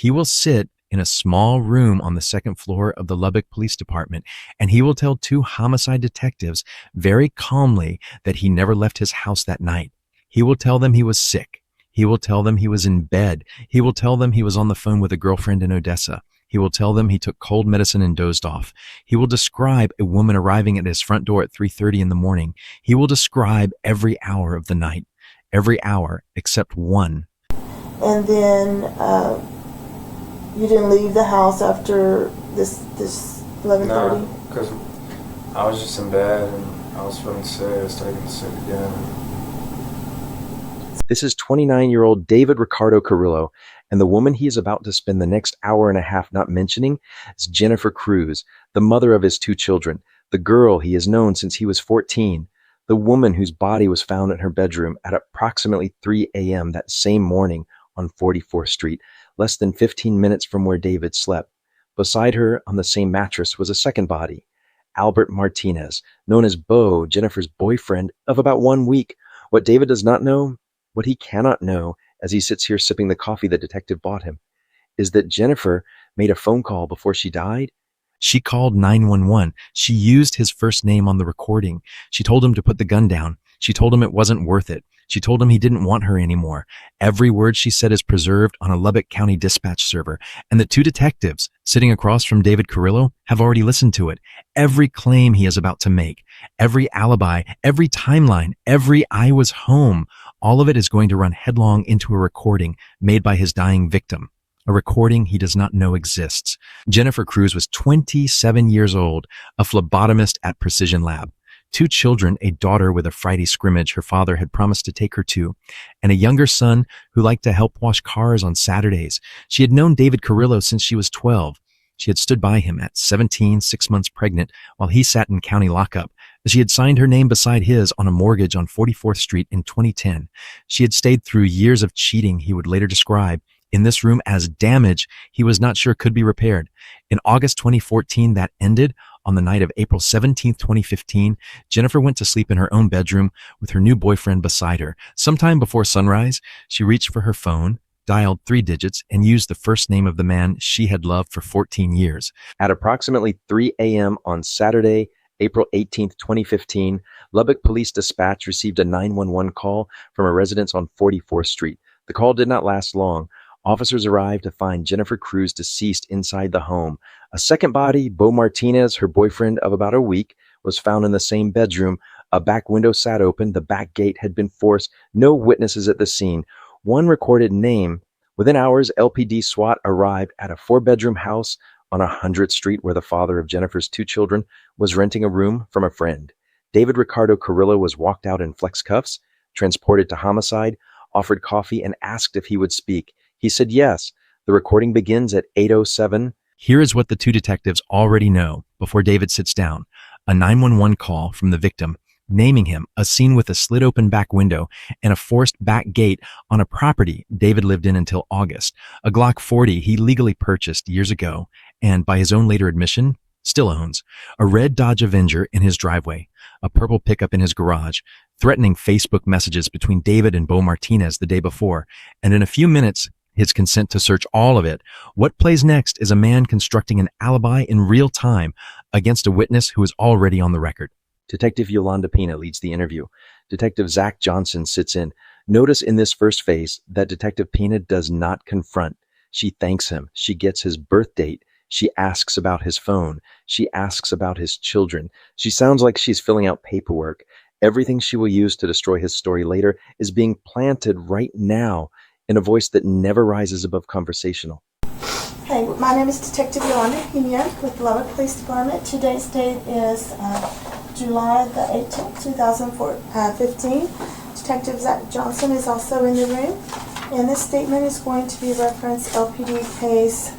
He will sit in a small room on the second floor of the Lubbock Police Department, and he will tell two homicide detectives very calmly that he never left his house that night. He will tell them he was sick. He will tell them he was in bed. He will tell them he was on the phone with a girlfriend in Odessa. He will tell them he took cold medicine and dozed off. He will describe a woman arriving at his front door at 3:30 in the morning. He will describe every hour of the night, every hour except one. And then you didn't leave the house after this 11:30? No, because I was just in bed and I was feeling sick. I was starting to get sick again. This is 29-year-old David Ricardo Carrillo, and the woman he is about to spend the next hour and a half not mentioning is Jennifer Cruz, the mother of his two children, the girl he has known since he was 14, the woman whose body was found in her bedroom at approximately 3 a.m. that same morning on 44th Street, less than 15 minutes from where David slept. Beside her, on the same mattress, was a second body, Albert Martinez, known as Bo, Jennifer's boyfriend of about 1 week. What David does not know, what he cannot know as he sits here sipping the coffee the detective bought him, is that Jennifer made a phone call before she died. She called 911. She used his first name on the recording. She told him to put the gun down. She told him it wasn't worth it. She told him he didn't want her anymore. Every word she said is preserved on a Lubbock County dispatch server, and the two detectives sitting across from David Carrillo have already listened to it. Every claim he is about to make, every alibi, every timeline, every "I was home," all of it is going to run headlong into a recording made by his dying victim, a recording he does not know exists. Jennifer Cruz was 27 years old, a phlebotomist at Precision Lab. Two children, a daughter with a Friday scrimmage her father had promised to take her to, and a younger son who liked to help wash cars on Saturdays. She had known David Carrillo since she was 12. She had stood by him at 17, 6 months pregnant, while he sat in county lockup. She had signed her name beside his on a mortgage on 44th Street in 2010. She had stayed through years of cheating he would later describe in this room as damage he was not sure could be repaired. In August 2014, that ended. On the night of April 17, 2015, Jennifer went to sleep in her own bedroom with her new boyfriend beside her. Sometime before sunrise, she reached for her phone, dialed 3 digits, and used the first name of the man she had loved for 14 years. At approximately 3 a.m. on Saturday, April 18, 2015, Lubbock Police Dispatch received a 911 call from a residence on 44th Street. The call did not last long. Officers arrived to find Jennifer Cruz deceased inside the home. A second body, Bo Martinez, her boyfriend of about a week, was found in the same bedroom. A back window sat open. The back gate had been forced. No witnesses at the scene. One recorded name. Within hours, LPD SWAT arrived at a 4-bedroom house on 100th Street where the father of Jennifer's two children was renting a room from a friend. David Ricardo Carrillo was walked out in flex cuffs, transported to homicide, offered coffee, and asked if he would speak. He said yes. The recording begins at 8:07. Here is what the two detectives already know before David sits down. A 911 call from the victim, naming him, a scene with a slit-open back window and a forced back gate on a property David lived in until August, a Glock 40 he legally purchased years ago and, by his own later admission, still owns, a red Dodge Avenger in his driveway, a purple pickup in his garage, threatening Facebook messages between David and Bo Martinez the day before, and in a few minutes, his consent to search all of it. What plays next is a man constructing an alibi in real time against a witness who is already on the record. Detective Yolanda Pina leads the interview. Detective Zach Johnson sits in. Notice in this first phase that Detective Pina does not confront. She thanks him. She gets his birth date. She asks about his phone. She asks about his children. She sounds like she's filling out paperwork. Everything she will use to destroy his story later is being planted right now in a voice that never rises above conversational. Hey, my name is Detective Yolanda Pina with the Lubbock Police Department. Today's date is July the 18th, 2015. Detective Zach Johnson is also in the room, and this statement is going to be reference LPD case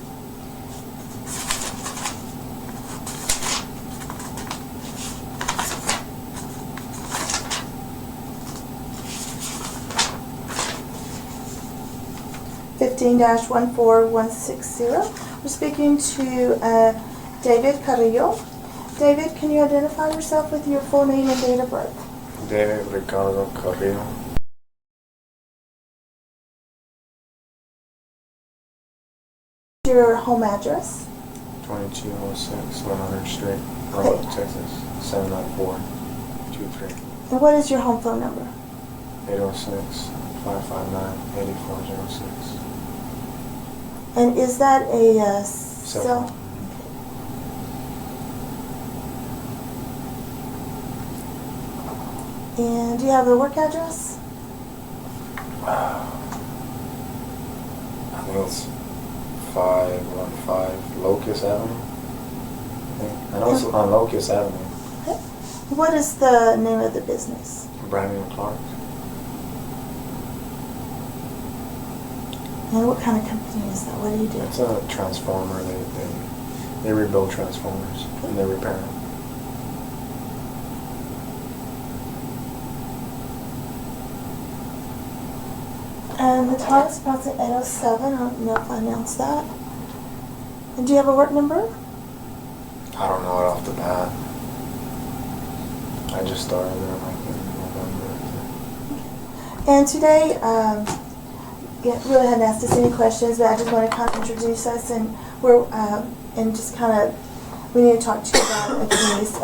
15-14160. We're speaking to David Carrillo. David, can you identify yourself with your full name and date of birth? David Ricardo Carrillo. Your home address? 2206 100 Street, Lubbock, Texas, 79423. And what is your home phone number? 806-559-8406. And is that a Cell cell? phone. And do you have a work address? I think it's 515 Locust Avenue. I know it's on Locust Avenue. Okay. What is the name of the business? Brandon and Clark. And what kind of company is that? What do you do? It's a transformer. They rebuild transformers and they repair them. And the time is approximately 8:07. I don't know if I announced that. And do you have a work number? I don't know it off the bat. I just started there like in November. And today, really hadn't asked us any questions, but I just want to kind of introduce us, and just kind of, we need to talk to you about a case.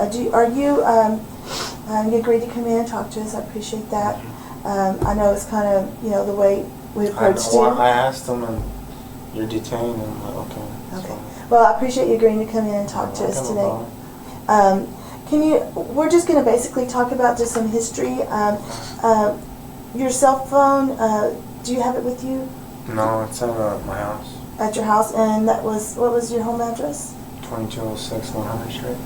You agreed to come in and talk to us. I appreciate that. I know it's kind of, the way we approached you. I asked them, and you're detained, and I'm like, okay. Okay. Well, I appreciate you agreeing to come in and talk to us today. We're just going to basically talk about just some history. Your cell phone, do you have it with you? No, it's at my house. At your house, and what was your home address? 2206 100 Street.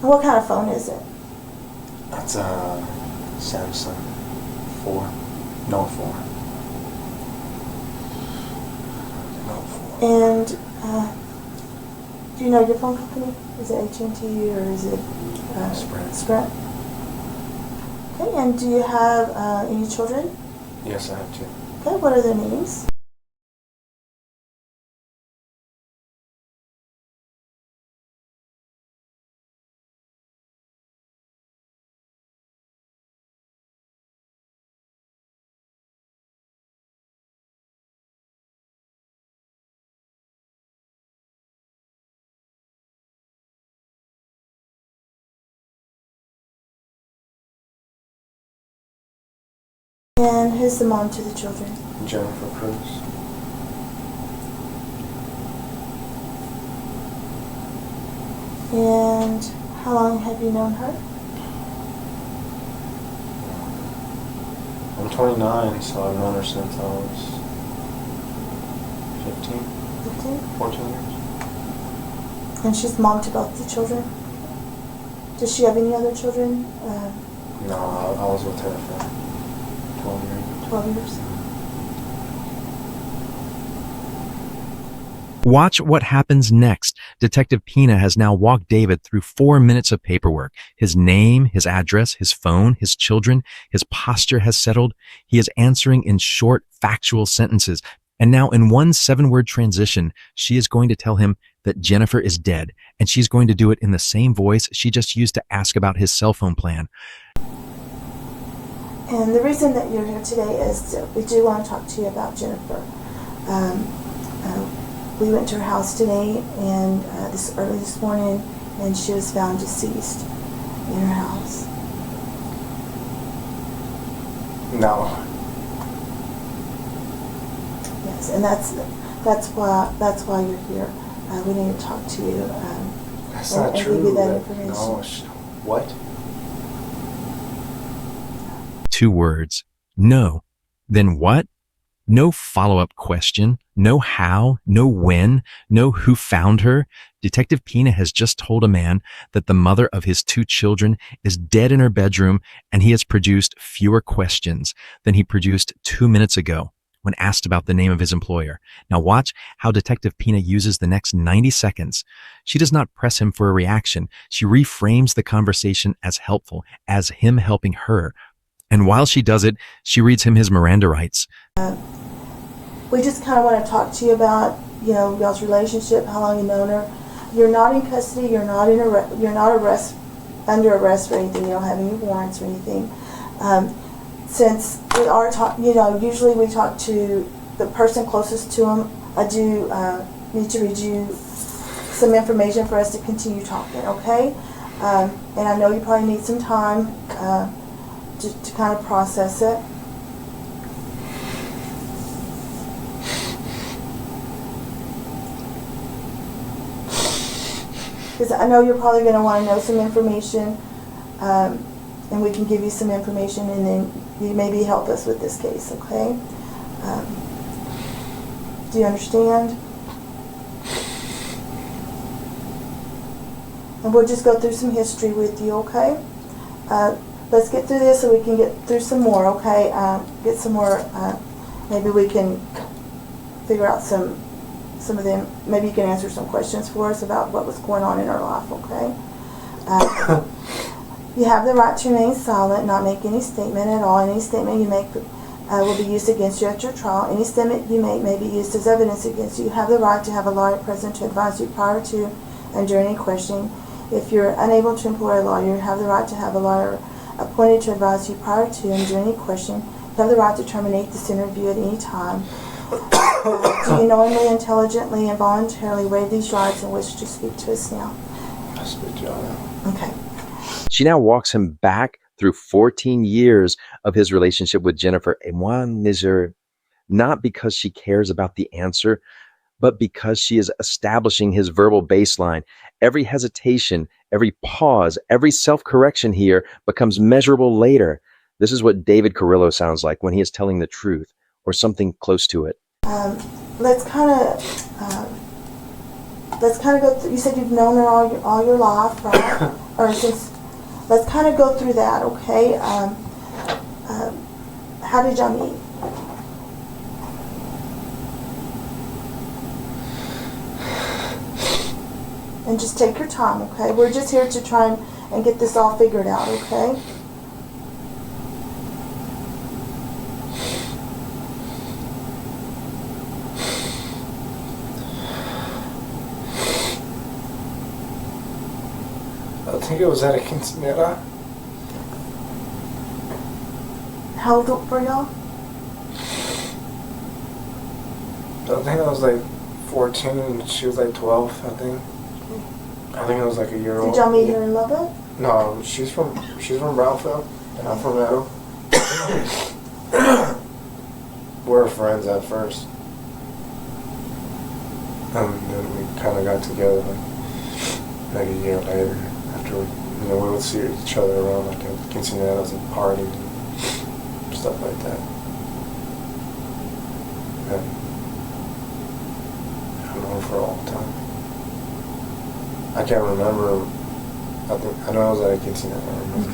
And what kind of phone is it? That's a Samsung 4. No 4. No 4. And do you know your phone company? Is it AT&T or is it Sprint? Okay, and do you have any children? Yes, I have 2. Okay, what are their names? And who's the mom to the children? Jennifer Cruz. And how long have you known her? I'm 29, so I've known her since I was 15, 14 years. And she's mom to both the children? Does she have any other children? No, I was with her for 12 years. 12 years. Watch what happens next. Detective Pina has now walked David through 4 minutes of paperwork. His name, his address, his phone, his children, his posture has settled. He is answering in short, factual sentences. And now in one 7-word transition, she is going to tell him that Jennifer is dead, and she's going to do it in the same voice she just used to ask about his cell phone plan. And the reason that you're here today is that we do want to talk to you about Jennifer. We went to her house today, and early this morning, and she was found deceased in her house. No. Yes, and that's why you're here. We need to talk to you. That's and, not and true. give you that information. No. What? 2 words. No. Then what? No follow-up question. No how. No when. No who found her. Detective Pina has just told a man that the mother of his 2 children is dead in her bedroom, and he has produced fewer questions than he produced 2 minutes ago when asked about the name of his employer. Now watch how Detective Pina uses the next 90 seconds. She does not press him for a reaction. She reframes the conversation as helpful, as him helping her. And while she does it, she reads him his Miranda rights. We just kind of want to talk to you about, y'all's relationship, how long you've known her. You're not in custody. You're not under arrest for anything. You don't have any warrants or anything. Since we are usually we talk to the person closest to him. I do need to read you some information for us to continue talking, okay? And I know you probably need some time to kind of process it. Because I know you're probably going to want to know some information, and we can give you some information, and then you maybe help us with this case, okay? Do you understand? And we'll just go through some history with you, okay? Let's get through this so we can get through some more, okay? Get some more, maybe we can figure out some of them. Maybe you can answer some questions for us about what was going on in our life, okay? You have the right to remain silent, not make any statement at all. Any statement you make will be used against you at your trial. Any statement you make may be used as evidence against you. You have the right to have a lawyer present to advise you prior to and during any questioning. If you're unable to employ a lawyer, you have the right to have a lawyer appointed to advise you prior to and during any question. You have the right to terminate this interview at any time. Do you knowingly, intelligently, and voluntarily waive these rights and wish to speak to us now? I speak to y'all now. Okay. She now walks him back through 14 years of his relationship with Jennifer, et moi misère, not because she cares about the answer, but because she is establishing his verbal baseline. Every hesitation, every pause, every self-correction here becomes measurable later. This is what David Carrillo sounds like when he is telling the truth, or something close to it. Let's kind of go through, you said you've known her all your life, right? Or since, let's kind of go through that, okay? How did y'all meet? And just take your time, okay? We're just here to try and get this all figured out, okay? I think it was at a quinceañera. How old were y'all? I think I was like 14 and she was like 12, I think. I think it was like a year old. Did y'all meet her in Lubbock? No, she's from Brownfield, and I'm from Meadow. We were friends at first. And then we kind of got together like a year later. After we would see each other around like at quinceañeras and parties and stuff like that. And I've known her for a long time. I can't remember. I know I was at a quinceañera. I remember.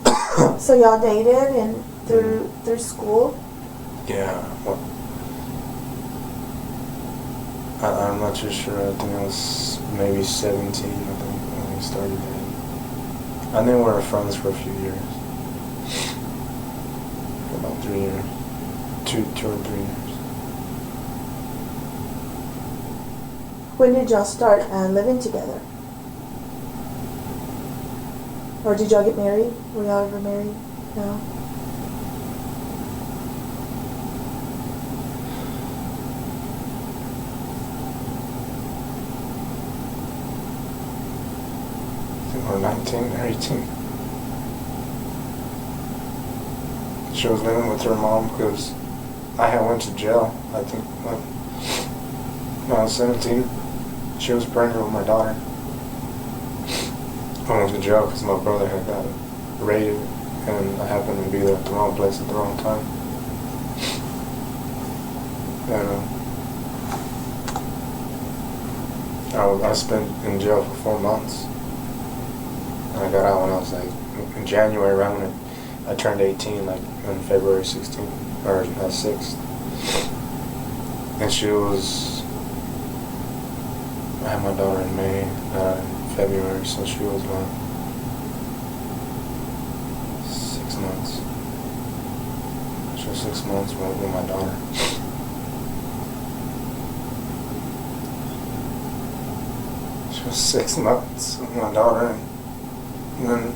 Okay. So y'all dated and through school? Yeah. Well, I'm not too sure. I think I was maybe 17. I think when we started dating. I think we were friends for a few years. For about 3 years. Two or 3 years. When did y'all start living together? Or did y'all get married? Were y'all ever married? No? I think we were 19 or 18. She was living with her mom because I had went to jail, I think, when I was 17. She was pregnant with my daughter. I went to jail because my brother had got raided and I happened to be there at the wrong place at the wrong time. And I spent in jail for 4 months. And I got out when I was like, in January, around when I turned 18, like on February 16th, or 6th. And she was, I had my daughter in May, in February, so she was about 6 months. She was 6 months with my daughter. She was 6 months with my daughter, and then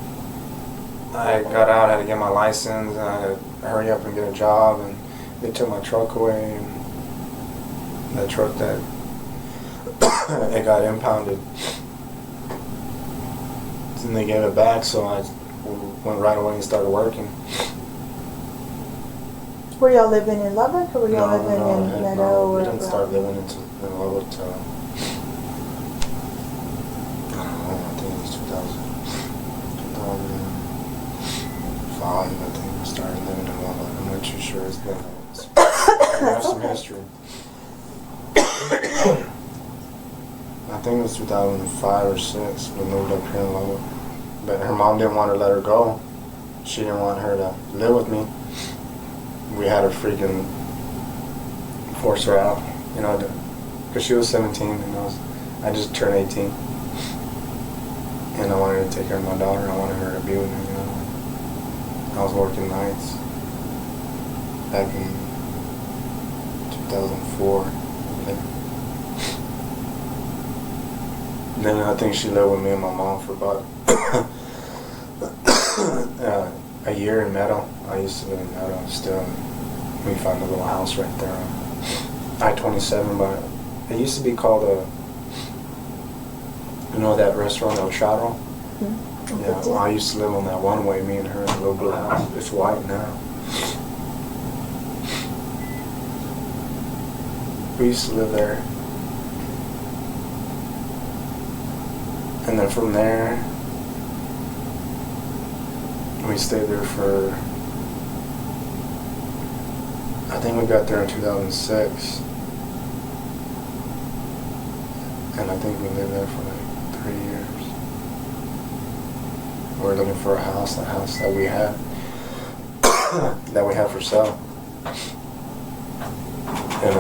I got out, I had to get my license, and I had to hurry up and get a job, and they took my truck away, and the truck that it got impounded. Then they gave it back, so I went right away and started working. Were y'all living in Lubbock, or were y'all living in Meadow? No, we or didn't start living in Lubbock till, I don't know, I think it was 2005, I think we started living in Lubbock. I'm not too sure. It's been, we have some history. I think it was 2005 or 6 we moved up here in Lubbock. But her mom didn't want to let her go. She didn't want her to live with me. We had to freaking force her out, you know, because she was 17 and I just turned 18. And I wanted to take care of my daughter. I wanted her to be with me, you know. I was working nights back in 2004. Then I think she lived with me and my mom for about a year in Meadow. I used to live in Meadow still. We found a little house right there on I-27, but it used to be called you know that restaurant El Charro? Mm-hmm. Yeah, well, I used to live on that one way, me and her in a little blue house. It's white now. We used to live there. And then from there, we stayed there for, I think we got there in 2006. And I think we lived there for like 3 years. We were looking for a house that we had, that we had for sale. And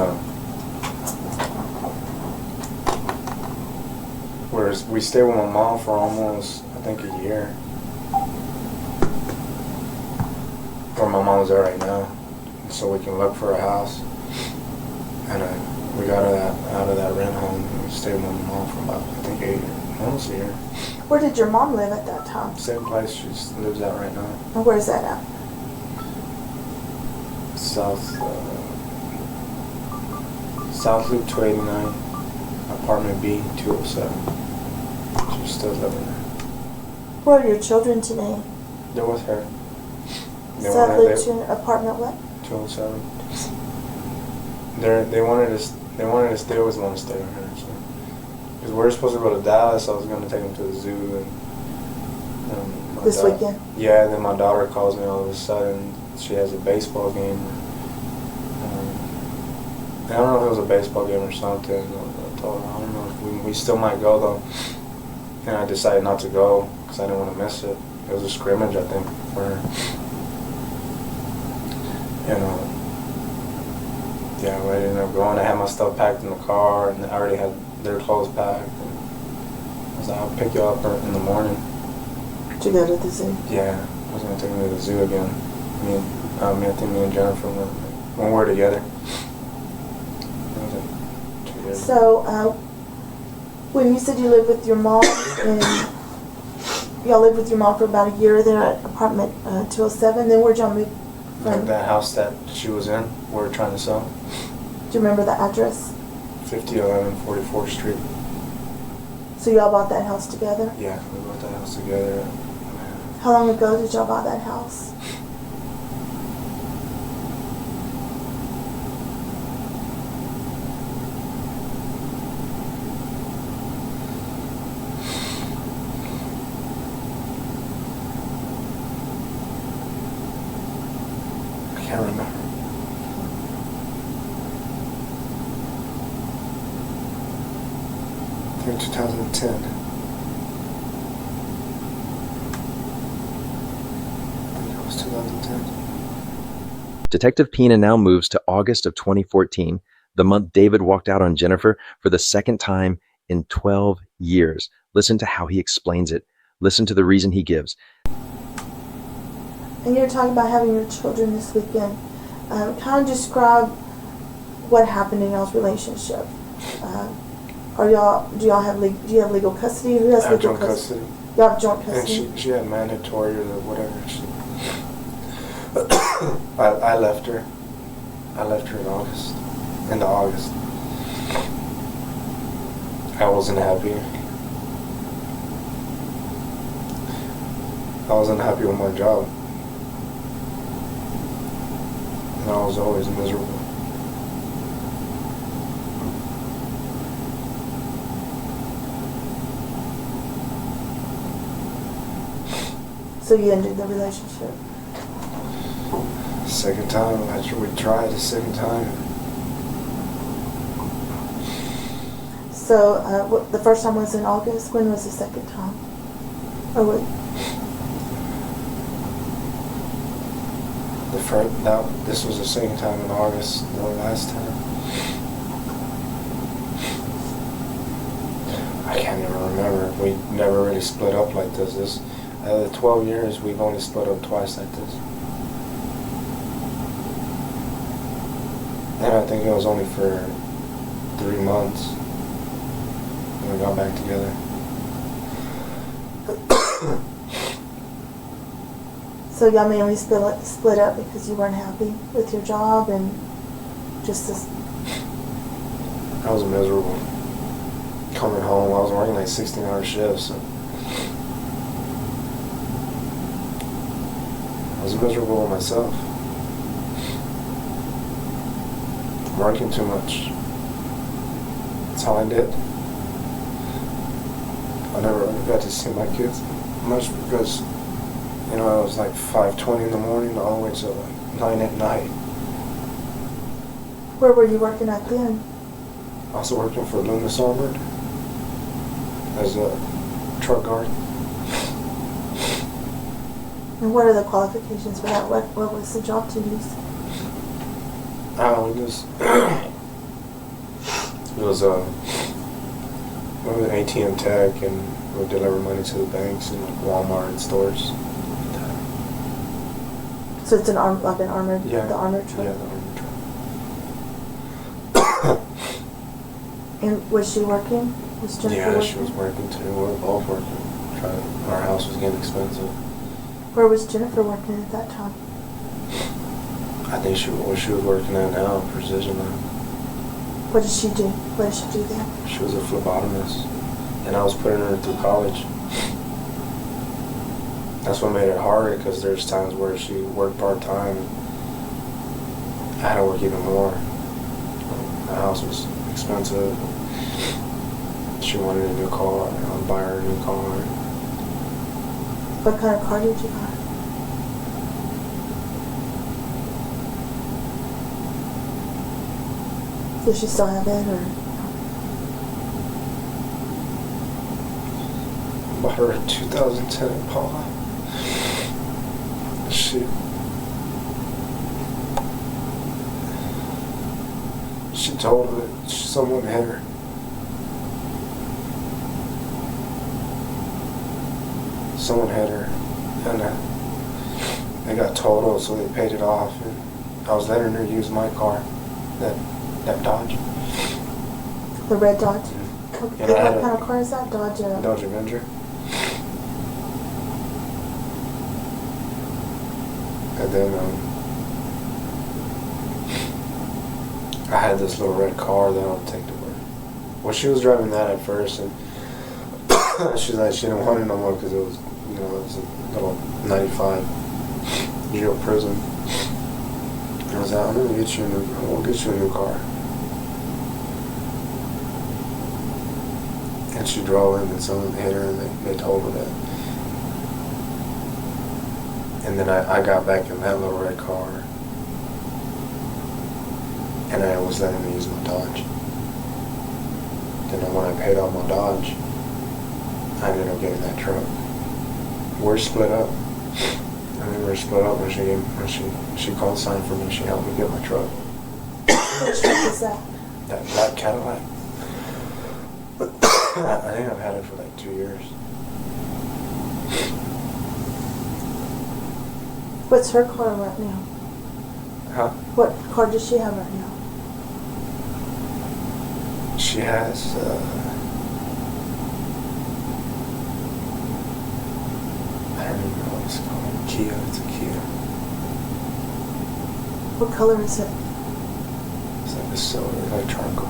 we stayed with my mom for almost, I think, a year. Where my mom's there right now, so we can look for a house. And we got out of that rent home. And we stayed with my mom for about, I think, 8 years, almost a year. Where did your mom live at that time? Same place she lives at right now. And where's that at? South Loop 289, apartment B, 207. She's still living there. Where are your children today? They're with her. South Loop apartment what? 207. They wanted to. They always want to stay with her. So, because we're supposed to go to Dallas, I was going to take them to the zoo and. This weekend. Yeah, and then my daughter calls me all of a sudden. She has a baseball game. I don't know if it was a baseball game or something. I told her, I don't know if we still might go though. And I decided not to go because I didn't want to miss it. It was a scrimmage, I think, for her. Yeah, we ended up going. I had my stuff packed in the car, and I already had their clothes packed. And I was like, I'll pick you up in the morning. To go to the zoo? Yeah, I was going to take me to the zoo again. I think me and Jennifer when we were together. So, when you said you lived with your mom, and y'all lived with your mom for about a year there at apartment 207, then where'd y'all move from? The house that she was in, we were trying to sell. Do you remember the address? 5011 44th Street. So y'all bought that house together? Yeah, we bought that house together. How long ago did y'all buy that house? I can't remember. I think 2010. It was 2010. Detective Pina now moves to August of 2014, the month David walked out on Jennifer for the second time in 12 years. Listen to how he explains it. Listen to the reason he gives. And you're talking about having your children this weekend. Kind of describe what happened in y'all's relationship. Do you have legal custody? Who has legal Joint custody. You have joint custody. And she had mandatory or whatever. I left her. I left her in August. Into August. I wasn't happy. I wasn't happy with my job. And I was always miserable. So you ended the relationship. Second time, after we tried a second time. So the first time was in August. When was the second time? Or what? This was the second time in August. The last time, I can't even remember. We never really split up like this. Out of the 12 years, we've only split up twice like this. And I think it was only for 3 months. We got back together. So y'all mainly split up because you weren't happy with your job and just this. I was miserable. Coming home, I was working like 16-hour shifts. So I was miserable with myself. Working too much. That's all I did. I never really got to see my kids much because, you know, it was like 5:20 in the morning all the way to like 9 at night. Where were you working at then? Also working for Loomis Armored as a truck guard. And what are the qualifications for that? What was the job duties? It was an ATM tech, and we would deliver money to the banks and like Walmart and stores. So it's like an armored, Yeah. the armored truck? Yeah, the armored truck. And was she working? Was Jennifer Yeah, working? she was working too. We were both working. Our house was getting expensive. Where was Jennifer working at that time? I think she was working at now, Precision Line. What did she do? What did she do there? She was a phlebotomist, and I was putting her through college. That's what made it harder, because there's times where she worked part-time. I had to work even more. The house was expensive. She wanted a new car. I would buy her a new car. What kind of car did you buy? Does she still have it, or? Bought her a 2010 Impala. She told her that someone hit her. Someone hit her, and they got totaled, so they paid it off. And I was letting her use my car, that Dodge. The red Dodge? Mm-hmm. Okay. And I had What kind of car is that? Dodge? Dodge Avenger. And then I had this little red car that I would take to work. Well, she was driving that at first, and she's like, she didn't want it no more because it was, you know, it was a little 95 Geo Prism. And I was like, we'll get you a new car. And she drove in, and someone hit her, and they told her that. And then I got back in that little red car, and I was letting her use my Dodge. Then when I paid off my Dodge, I ended up getting that truck. We're split up. I mean, we're split up when she called sign for me. She helped me get my truck. Which truck is that? That black Cadillac. I think I've had it for like 2 years. What's her car right now? Huh? What car does she have right now? She has, I don't even know what it's called. Kia, it's a Kia. What color is it? It's like a silver, like charcoal.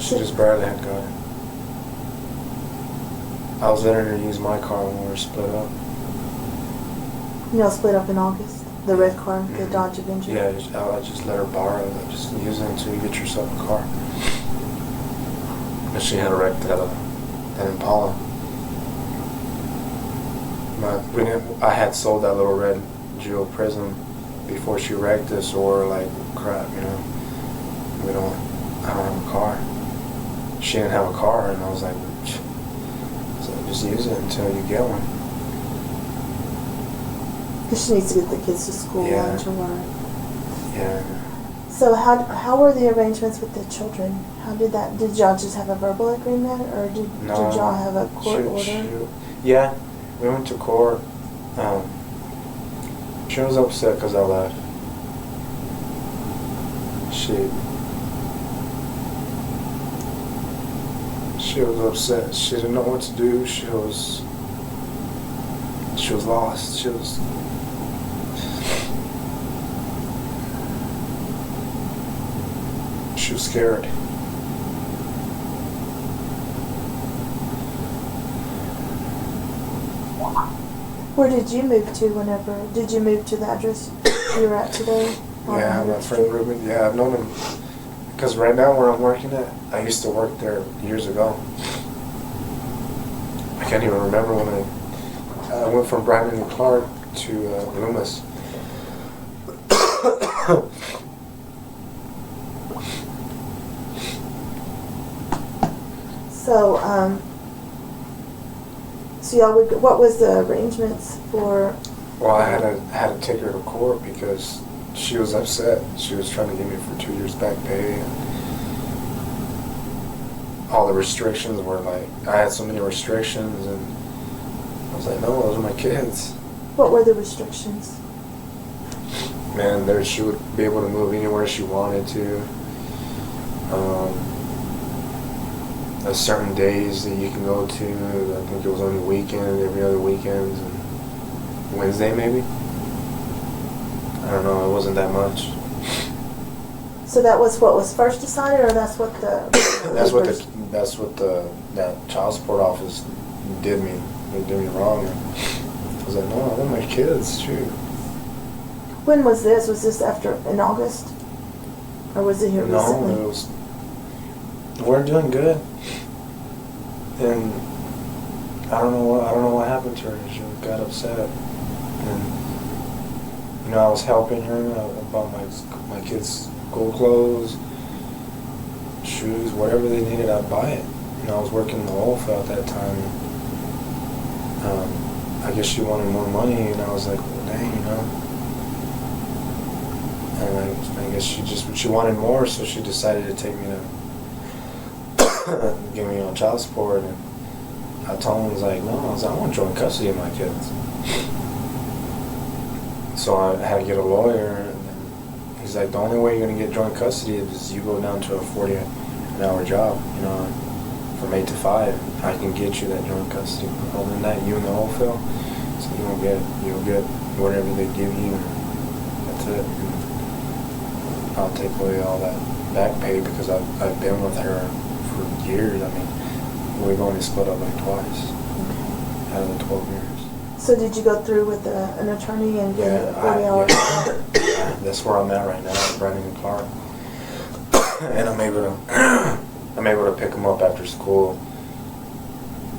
She just barely had got it. I was letting her use my car when we were split up. Y'all split up in August? The red car, the Dodge Avenger? Yeah, I just let her borrow it. Just use it until you get yourself a car. And she had a wreck that Impala. I had sold that little red Geo Prism before she wrecked us, or like, crap, you know, I don't have a car. She didn't have a car, and I was like, so just use it until you get one. Because she needs to get the kids to school, Yeah. lunch, or work. Yeah. So how were the arrangements with the children? How did that? Did y'all just have a verbal agreement, or did y'all have a court order? Yeah, we went to court. She was upset because I left. She was upset. She didn't know what to do. She was lost. She was scared. Where did you move to whenever? Did you move to the address you're at today? Yeah, my friend Ruben. Yeah, I've known him. Because right now where I'm working at, I used to work there years ago. I can't even remember when I went from Brandon and Clark to Loomis. So y'all would. What was the arrangements for? Well, I had to take her to court because she was upset. She was trying to get me for 2 years back pay. And all the restrictions were like, I had so many restrictions, and I was like, no, those are my kids. What were the restrictions? Man, she would be able to move anywhere she wanted to. There's certain days that you can go to. I think it was on the weekend, every other weekend, and Wednesday maybe. I don't know. It wasn't that much. So that was what was first decided, or that's what the that child support office did me. They did me wrong. And I was like, no, I want my kids. Shoot. When was this? Was this in August, or was it here recently? No, it was. We're doing good, and I don't know what happened to her. She got upset, and I was helping her about my kids' school clothes, shoes, whatever they needed, I'd buy it. I was working in the oil field at that time. I guess she wanted more money, and I was like, well, dang, And I guess she wanted more, so she decided to take me to give me on child support. And I told him, I was like, no, I want joint custody of my kids. So I had to get a lawyer, and he's like, the only way you're going to get joint custody is you go down to a 40-hour job, from 8 to 5. I can get you that joint custody. Other than that, you and the oil field, so you'll get whatever they give you, and that's it. And I'll take away all that back pay because I've been with her for years. I mean, we've only split up like twice out of the 12 years. So did you go through with an attorney and get a 40-hour? Yeah, that's where I'm at right now, Brandon and Clark. And I'm able to pick them up after school.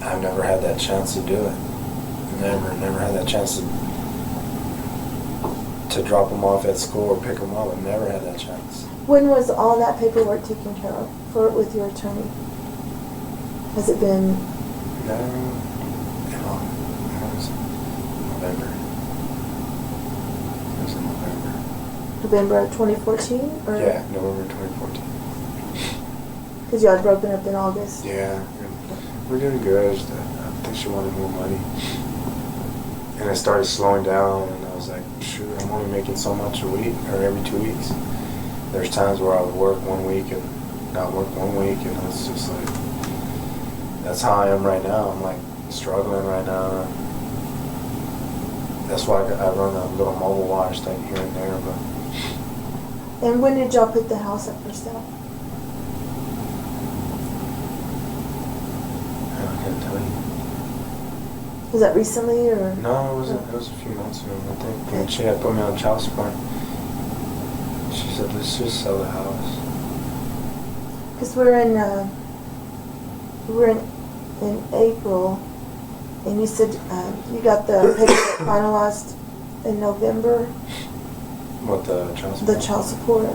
I've never had that chance to do it. Never had that chance to drop them off at school or pick them up. I've never had that chance. When was all that paperwork taken care of with your attorney? Has it been? No, it was November. It was in November. November of 2014? Or? Yeah, November 2014. Because you had broken up in August? Yeah, we're doing good. I think she wanted more money. And I started slowing down, and I was like, shoot, I'm only making so much a week, or every 2 weeks. There's times where I would work 1 week and not work 1 week, and it's just like, that's how I am right now. I'm like struggling right now. That's why I run a little mobile wash thing here and there. But And when did y'all put the house up for sale? Was that recently or? No, it wasn't. It was a few months ago, I think. When she had put me on child support, she said, "Let's just sell the house." Because we're in April, and you said you got the paperwork finalized in November. What, the child support? The child support.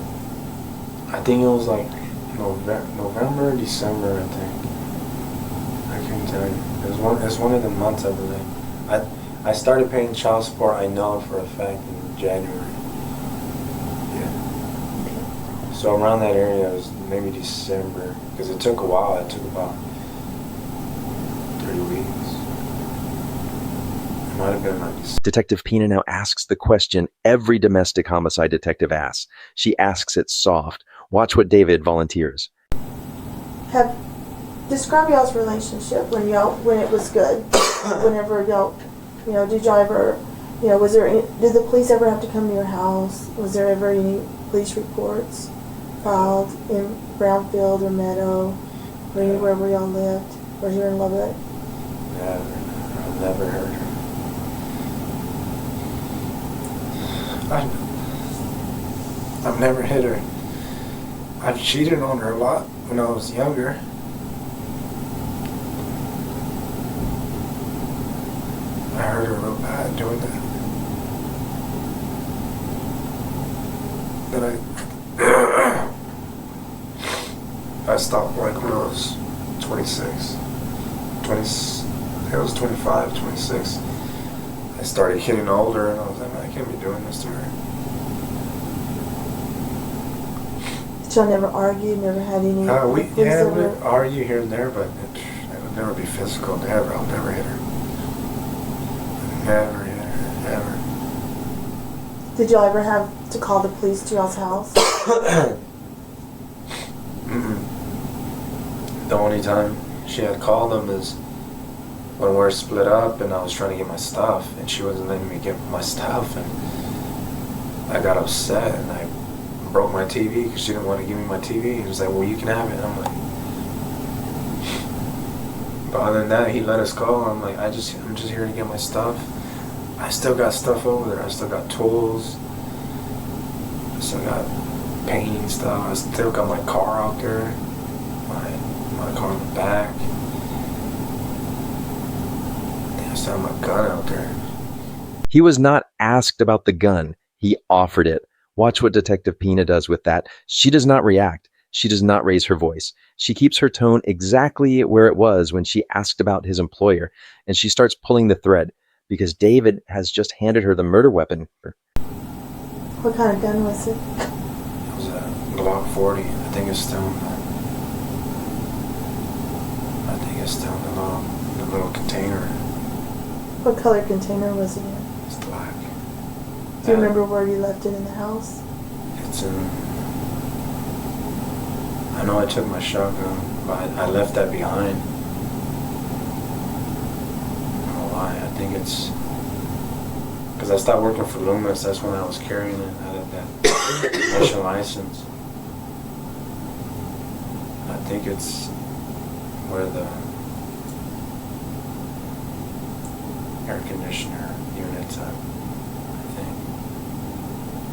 I think it was like November, December, I think. I couldn't tell you. It's one of the months, I believe. I started paying child support, I know for a fact, in January. Yeah. So around that area, it was maybe December, because it took a while. It took about 3 weeks. It might have been like December. Detective Pina now asks the question every domestic homicide detective asks. She asks it soft. Watch what David volunteers. Describe y'all's relationship when it was good. Whenever y'all, did y'all ever, did the police ever have to come to your house? Was there ever any police reports filed in Brownfield or Meadow or anywhere where y'all lived? Or here in Lubbock? Never. I've never heard her. I've never hit her. I've cheated on her a lot when I was younger. I hurt her real bad doing that. Then I stopped like when I was 26. I think I was 25, 26. I started hitting older and I was like, man, I can't be doing this to her. Did y'all never argue, never had any... We'd argue here and there, but it would never be physical, never. I'll never hit her. Never hit her, ever. Did y'all ever have to call the police to y'all's house? The only time she had called them is when we're split up and I was trying to get my stuff and she wasn't letting me get my stuff, and I got upset and I broke my TV because she didn't want to give me my TV. He was like, well, you can have it. And I'm like, but other than that, he let us go. I'm like, I'm just here to get my stuff. I still got stuff over there. I still got tools. I still got painting stuff. I still got my car out there. My car in the back. I still have my gun out there. He was not asked about the gun. He offered it. Watch what Detective Pina does with that. She does not react. She does not raise her voice. She keeps her tone exactly where it was when she asked about his employer, and she starts pulling the thread because David has just handed her the murder weapon. What kind of gun was it? It was a Glock 40. I think it's still in the little container. What color container was it in? It's black. Do you remember where you left it in the house? It's in... I know I took my shotgun, but I left that behind. I don't know why. I think it's... because I stopped working for Loomis. That's when I was carrying it. I had that mission license. I think it's where the air conditioner unit's at. I think.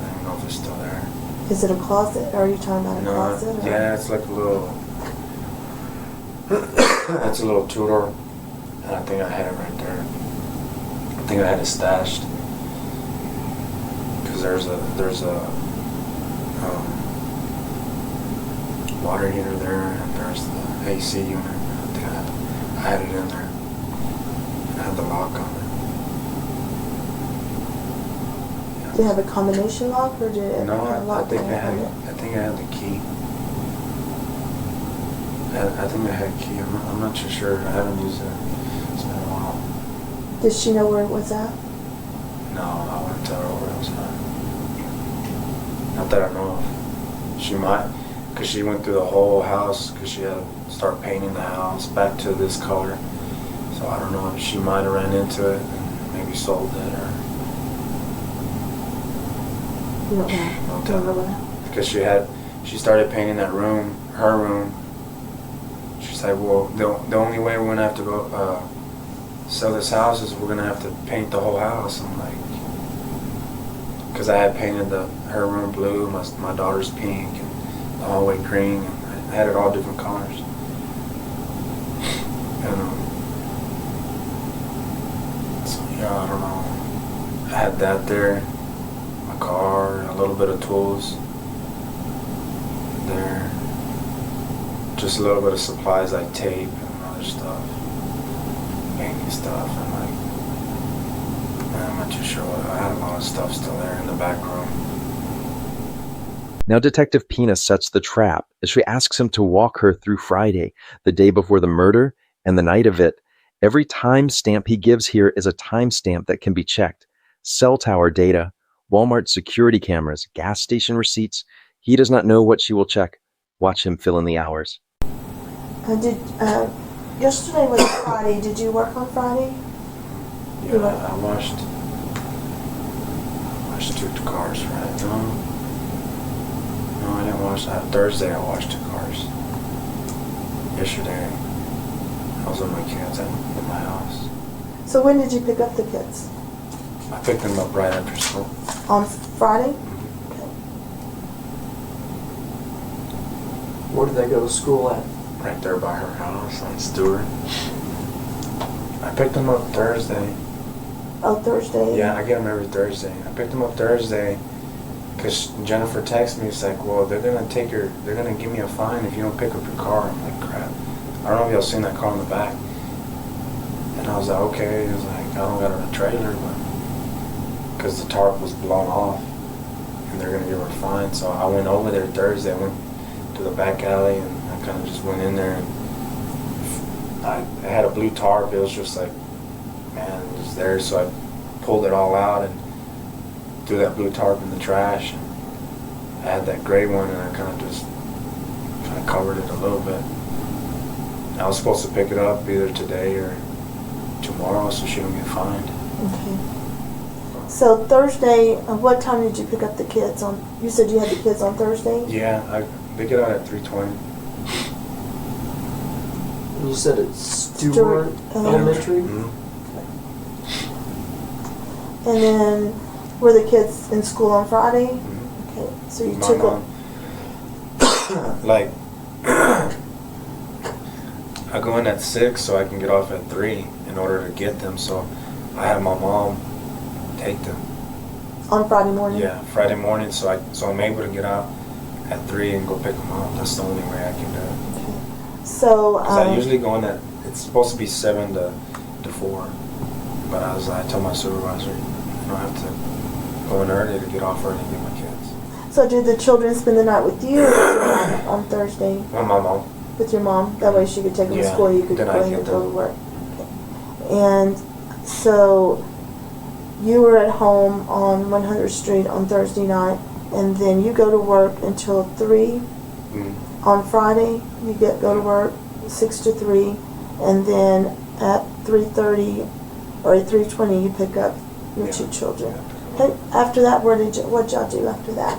I don't know if it's still there. Is it a closet? Are you talking about a closet? Or? Yeah, it's like a little... it's a little two-door. And I think I had it right there. I think I had it stashed. Because there's a water heater there, and there's the AC unit. I think I had it in there. I had the lock on it. Do you have a combination lock, or did it No, have a lock? I think I had the key. I think I had a key. I'm not too sure. I haven't used it. It's been a while. Did she know where it was at? No, I wouldn't tell her where it was at. Not that I know of. She might, because she went through the whole house, because she had to start painting the house back to this color. So I don't know if she might have ran into it and maybe sold it, or... You don't know. Don't know. Because she started painting that room, her room. She said, well, the only way we're going to have to go, sell this house, is we're gonna have to paint the whole house. I'm like, because I had painted her room blue, my daughter's pink, and the hallway green, and I had it all different colors. And so yeah, I don't know. I had that there, my car, a little bit of tools there, just a little bit of supplies like tape and other stuff, painting stuff. I'm like, man, I'm not too sure. I had a lot of stuff still there in the back room. Now Detective Pina sets the trap as she asks him to walk her through Friday, the day before the murder, and the night of it. Every timestamp he gives here is a timestamp that can be checked. Cell tower data, Walmart security cameras, gas station receipts. He does not know what she will check. Watch him fill in the hours. Yesterday was Friday. Did you work on Friday? Yeah, I washed 2 cars, right? No, I didn't wash that. Thursday I washed 2 cars. Yesterday I was with my kids at my house. So when did you pick up the kids? I picked them up right after school. On Friday? Okay. Where did they go to school at? Right there by her house on Stewart. I picked them up Thursday. Oh, Thursday? Yeah, I get them every Thursday. I picked them up Thursday because Jennifer texted me. It's like, well, they're gonna give me a fine if you don't pick up your car. I'm like, crap. I don't know if y'all seen that car in the back. And I was like, okay. It was like, I don't got a trailer, but because the tarp was blown off, and they're gonna give her a fine. So I went over there Thursday. I went to the back alley, and I kind of just went in there, and I had a blue tarp. It was just like, man, it was there. So I pulled it all out and threw that blue tarp in the trash. And I had that gray one, and I kind of covered it a little bit. I was supposed to pick it up either today or tomorrow, so she don't get fined. Okay. So Thursday, what time did you pick up the kids on? You said you had the kids on Thursday? Yeah, they get out at 3:20. You said it's Stewart Elementary? Mm-hmm. And then were the kids in school on Friday? Mm-hmm. Okay. So you My took mom, like, I go in at 6 so I can get off at 3 in order to get them. So I had my mom take them. on Friday morning? Yeah, Friday morning. So I'm able to get out at 3 and go pick them up. That's the only way I can do it. Okay. So 'Cause I usually go in at, it's supposed to be 7 to 4. But I told my supervisor, I have to go in early to get off early and get my kids. So did the children spend the night with you or with your mom on Thursday? Well, my mom. With your mom? That way she could take them to Yeah, school, you could then go I ahead get and go them. to work. Okay. And so you were at home on 100th Street on Thursday night, and then you go to work until 3 Mm. on Friday. You go to work 6 to 3, and then at 3:30 or at 3:20 you pick up your Yeah. 2 children. Yeah, pick 'em Okay. up. After that, what did y'all do after that?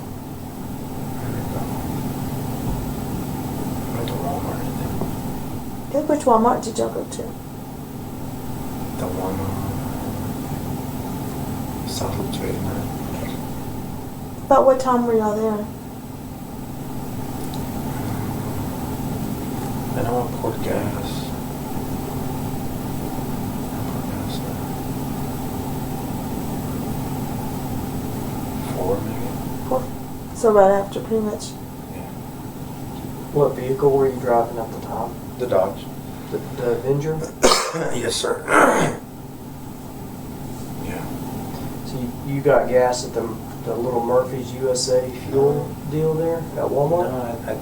I went to Walmart, I think. Okay, which Walmart did y'all go to? The one South Loop 89. About what time were y'all there? And I want to pour gas. Four, maybe? So right after, pretty much. Yeah. What vehicle were you driving at the time? The Dodge. The Avenger? Yes, sir. Yeah. So you got gas at the little Murphy's USA fuel deal there at Walmart? No, I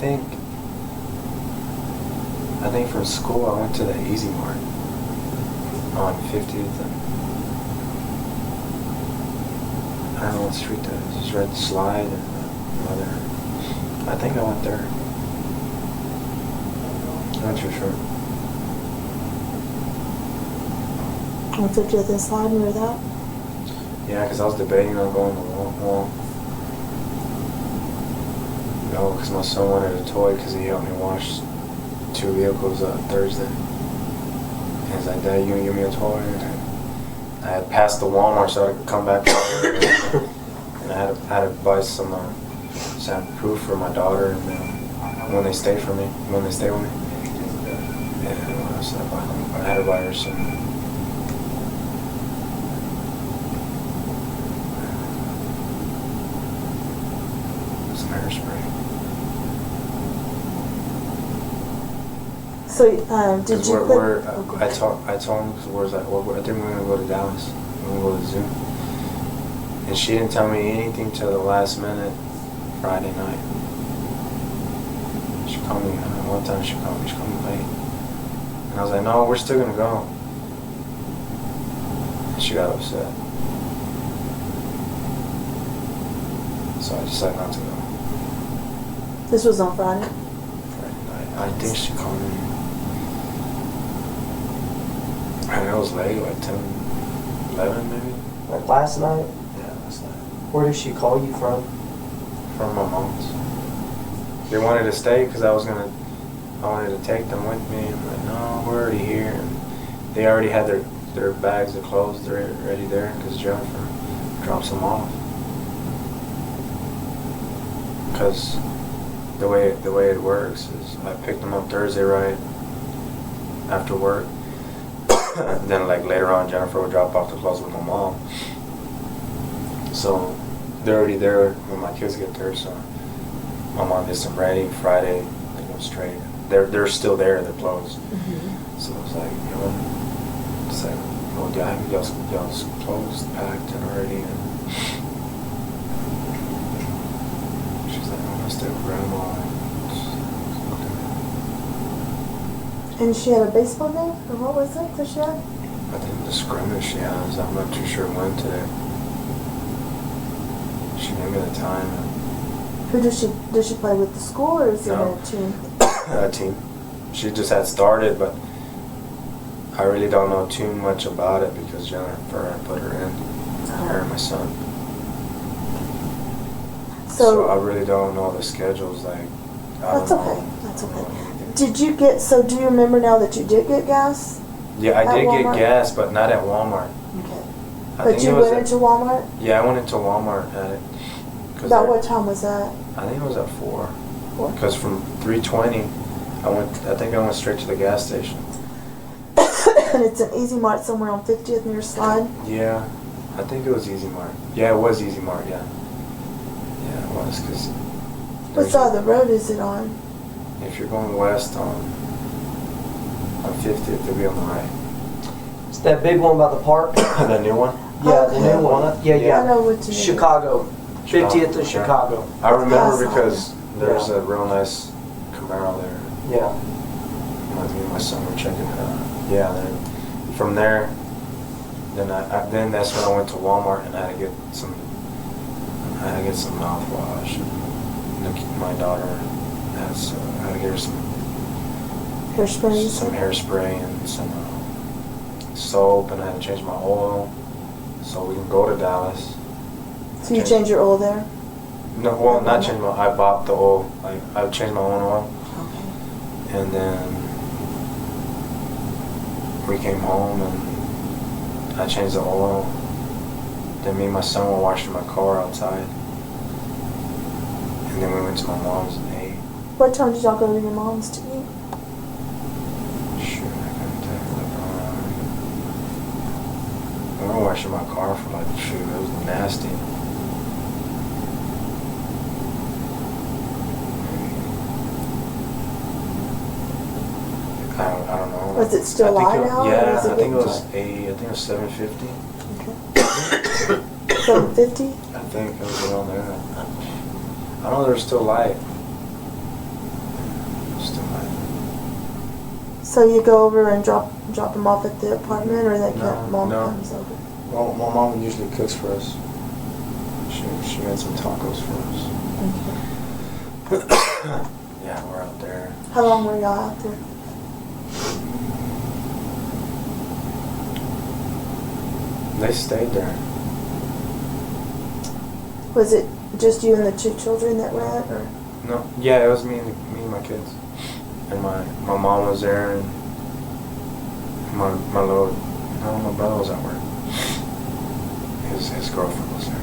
think from school I went to the Easy Mart on 50th and I don't know what street that is. It's right the Slide and another. I think I went there. Not too sure. On 50th and Slide, near that? Yeah, because I was debating on going to Walmart. No, because my son wanted a toy because he helped me wash 2 vehicles Thursday. He's like, Dad, you gonna give me a toy? And I had passed the Walmart so I could come back and I had to buy some soundproof for my daughter and when they stay with me. And what else did I buy them? I had to buy her some hairspray. So, did you put... I told him, where's that? Well, I think we're going to go to Dallas. We're going to go to the zoo. And she didn't tell me anything till the last minute Friday night. She called me, one time she called me late. And I was like, no, we're still going to go. And she got upset. So I decided not to go. This was on Friday? Friday night. I think she called me. And it was late, like 10, 11 maybe. Like last night? Yeah, last night. Where did she call you from? From my mom's. They wanted to stay because I wanted to take them with me. I'm like, no, we're already here. And they already had their bags of clothes already there because Jennifer drops them off. Because the way it works is I picked them up Thursday right after work. And then like later on Jennifer would drop off the clothes with my mom. So they're already there when my kids get there, so my mom gets them ready. Friday they go straight. They're still there, their clothes. Mm-hmm. So it's like, you know, it's like, well, do I have y'all's clothes packed and already? And she's like, I'm gonna stay with grandma. And she had a baseball game? Or what was it that she had? I think the scrimmage she has, I'm not too sure when today. She gave me the time. Who does she play with, the school or is it No. a team? A team. She just had started, but I really don't know too much about it because Jennifer had put her in, her and my son. So I really don't know the schedules. Like, That's okay. That's okay. Did you get? So do you remember now that you did get gas? Yeah, I did Walmart? get gas, but not at Walmart. Okay. I But think you it was went into Walmart? Yeah, I went into Walmart at it. About what time was that? I think it was at 4. 4. Because from 3:20, I think I went straight to the gas station. And it's an Easy Mart somewhere on 50th near Slide? Yeah, I think it was Easy Mart. Yeah, it was Easy Mart, yeah. Yeah, it was, because... What side of the road is it on? If you're going west on 50th, it'll be on the right. It's that big one by the park? The new one? Yeah, the Okay. new one. Yeah, yeah. I know what you mean. Chicago. 50th Okay. of Chicago. I remember Past because there's Yeah. a real nice Camaro there. Yeah. Me and my son were checking it out. Yeah, then from there, then that's when I went to Walmart and I had to get some mouthwash. And my daughter I had to get her some Hairspray? hairspray and some soap, and I had to change my oil so we can go to Dallas. So you change your oil there? No, well, not change my. I bought the oil. I changed my own oil, Okay. and then we came home and I changed the oil. Then me and my son were washing my car outside, and then we went to my mom's and ate. What time did y'all go to your mom's to eat? Shoot, I couldn't tell you. We were washing my car for like, shoot, it was nasty. I don't know. Was it still light out? Yeah, or was it I think it getting was dark? 8. I think it was 7:50. Okay. 7:50? I think it was around there. I know there's still light. Still light. So you go over and drop them off at the apartment, or mom no. comes over? Well, my mom usually cooks for us. She made some tacos for us. Okay. Yeah, we're out there. How long were y'all out there? They stayed there. Was it just you and the 2 children that went, or? No, yeah, it was me and my kids, and my mom was there, and my little, no, my brother was at work. His girlfriend was there.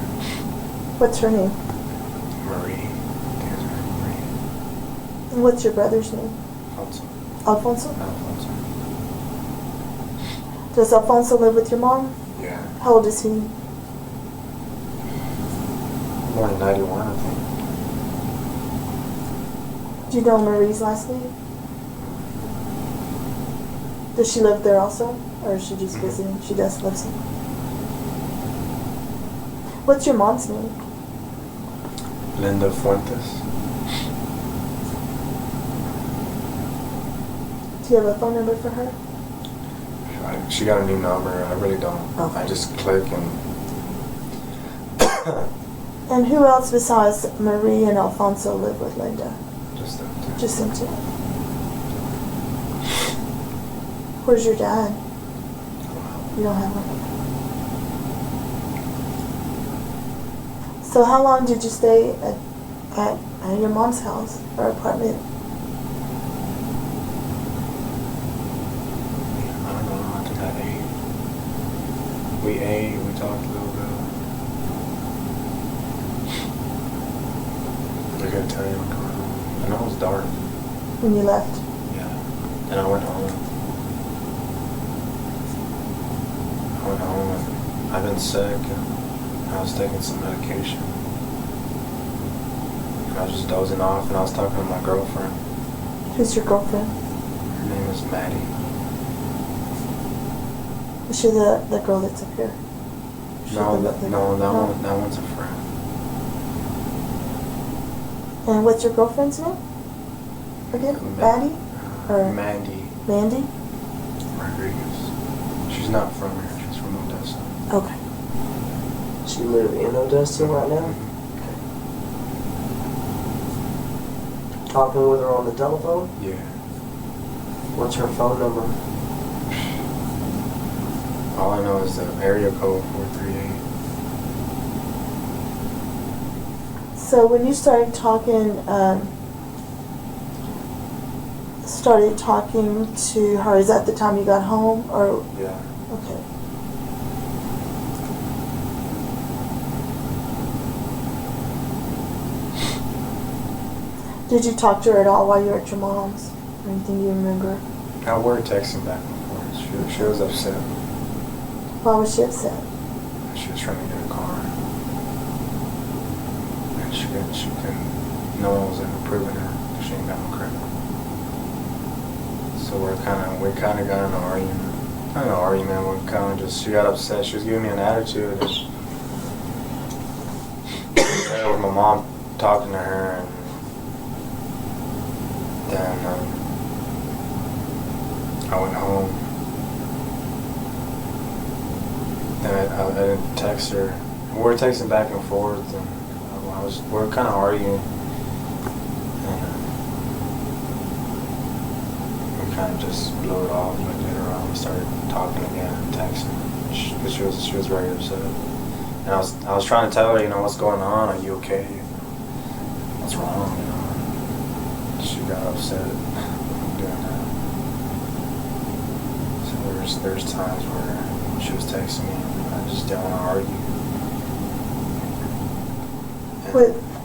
What's her name? Marie. There's her name, Marie. And what's your brother's name? Alfonso. Alfonso? Alfonso. Does Alfonso live with your mom? Yeah. How old is he? Born in 91, I think. Do you know Marie's last name? Does she live there also? Or is she just visiting? She does live there. What's your mom's name? Linda Fuentes. Do you have a phone number for her? She got a new number. I really don't. Okay. I just click and. And who else besides Marie and Alfonso live with Linda? Just them two. Just them two. Where's your dad? You don't have one. So how long did you stay at your mom's house or apartment? I don't know. I think I ate. We ate. We talked a little bit. I gotta tell you, I know it was dark. When you left? Yeah. And I went home. And I've been sick and I was taking some medication. And I was just dozing off and I was talking to my girlfriend. Who's your girlfriend? Her name is Maddie. Is she the girl that's up here? No, that one's a friend. And what's your girlfriend's name? Again? Maddie? Or Mandy Mandy? Rodriguez. She's not from here. She's from Odessa. Okay. She live in Odessa right now? Talking with her on the telephone? Yeah. What's her phone number? All I know is the area code 438. So when you started talking to her, is that the time you got home, or? Yeah. Okay. Did you talk to her at all while you were at your mom's? Or anything you remember? Now we're texting back and forth. She was upset. Why was she upset? She was trying to get a car. And she couldn't, no one was ever proving her. She ain't got no credit. So we kind of got in an argument. Not an argument, we kind of just, she got upset. She was giving me an attitude. And there was my mom talking to her, and then I went home. Then I didn't text her. We were texting back and forth, and we were kind of arguing. And we kind of just blew it off. Like later on, we started talking again and texting. Because she was very upset. And I was trying to tell her, what's going on? Are you okay? What's wrong? She got upset doing that. So there's times where she was texting me and I just didn't want to argue.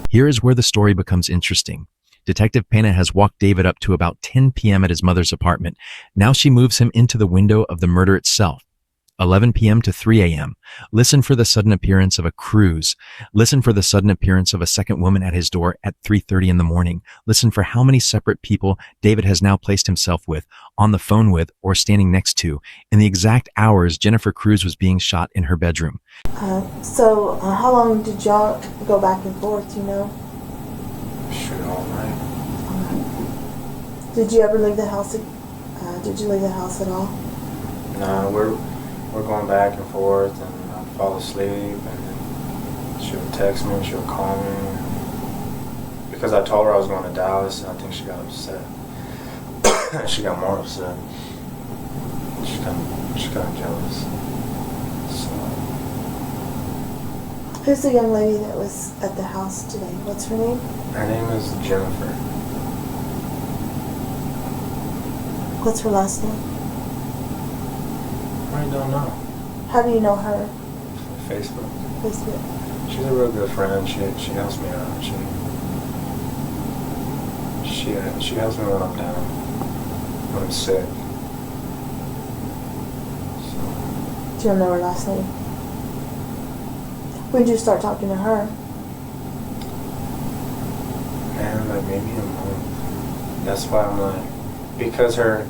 Here is where the story becomes interesting. Detective Pena has walked David up to about 10 p.m. at his mother's apartment. Now she moves him into the window of the murder itself. 11 p.m. to 3 a.m. Listen for the sudden appearance of a Cruz. Listen for the sudden appearance of a second woman at his door at 3:30 in the morning. Listen for how many separate people David has now placed himself with, on the phone with, or standing next to, in the exact hours Jennifer Cruz was being shot in her bedroom. So how long did y'all go back and forth, Shoot, all night. Did you ever leave the house? Did you leave the house at all? No, we're going back and forth, and I'd fall asleep, and then she would text me, she would call me. Because I told her I was going to Dallas, and I think she got upset. She got more upset. She got jealous. So. Who's the young lady that was at the house today? What's her name? Her name is Jennifer. What's her last name? really don't know. How do you know her? Facebook. Facebook. She's a real good friend. She helps me out. She helps me when I'm down, when I'm sick. Do you know her last name? When did you start talking to her? Man, like maybe a month. That's why I'm like, because her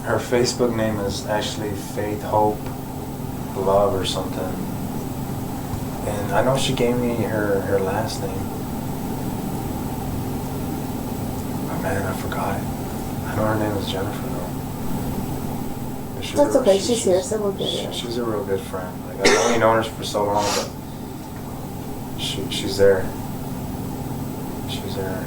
Facebook name is actually Faith Hope Love or something. And I know she gave me her last name. But man, I forgot it. I know her name is Jennifer though. That's okay, she's here, so we'll get her. She's a real good friend. Like I've only known her for so long, but she's there. She's there.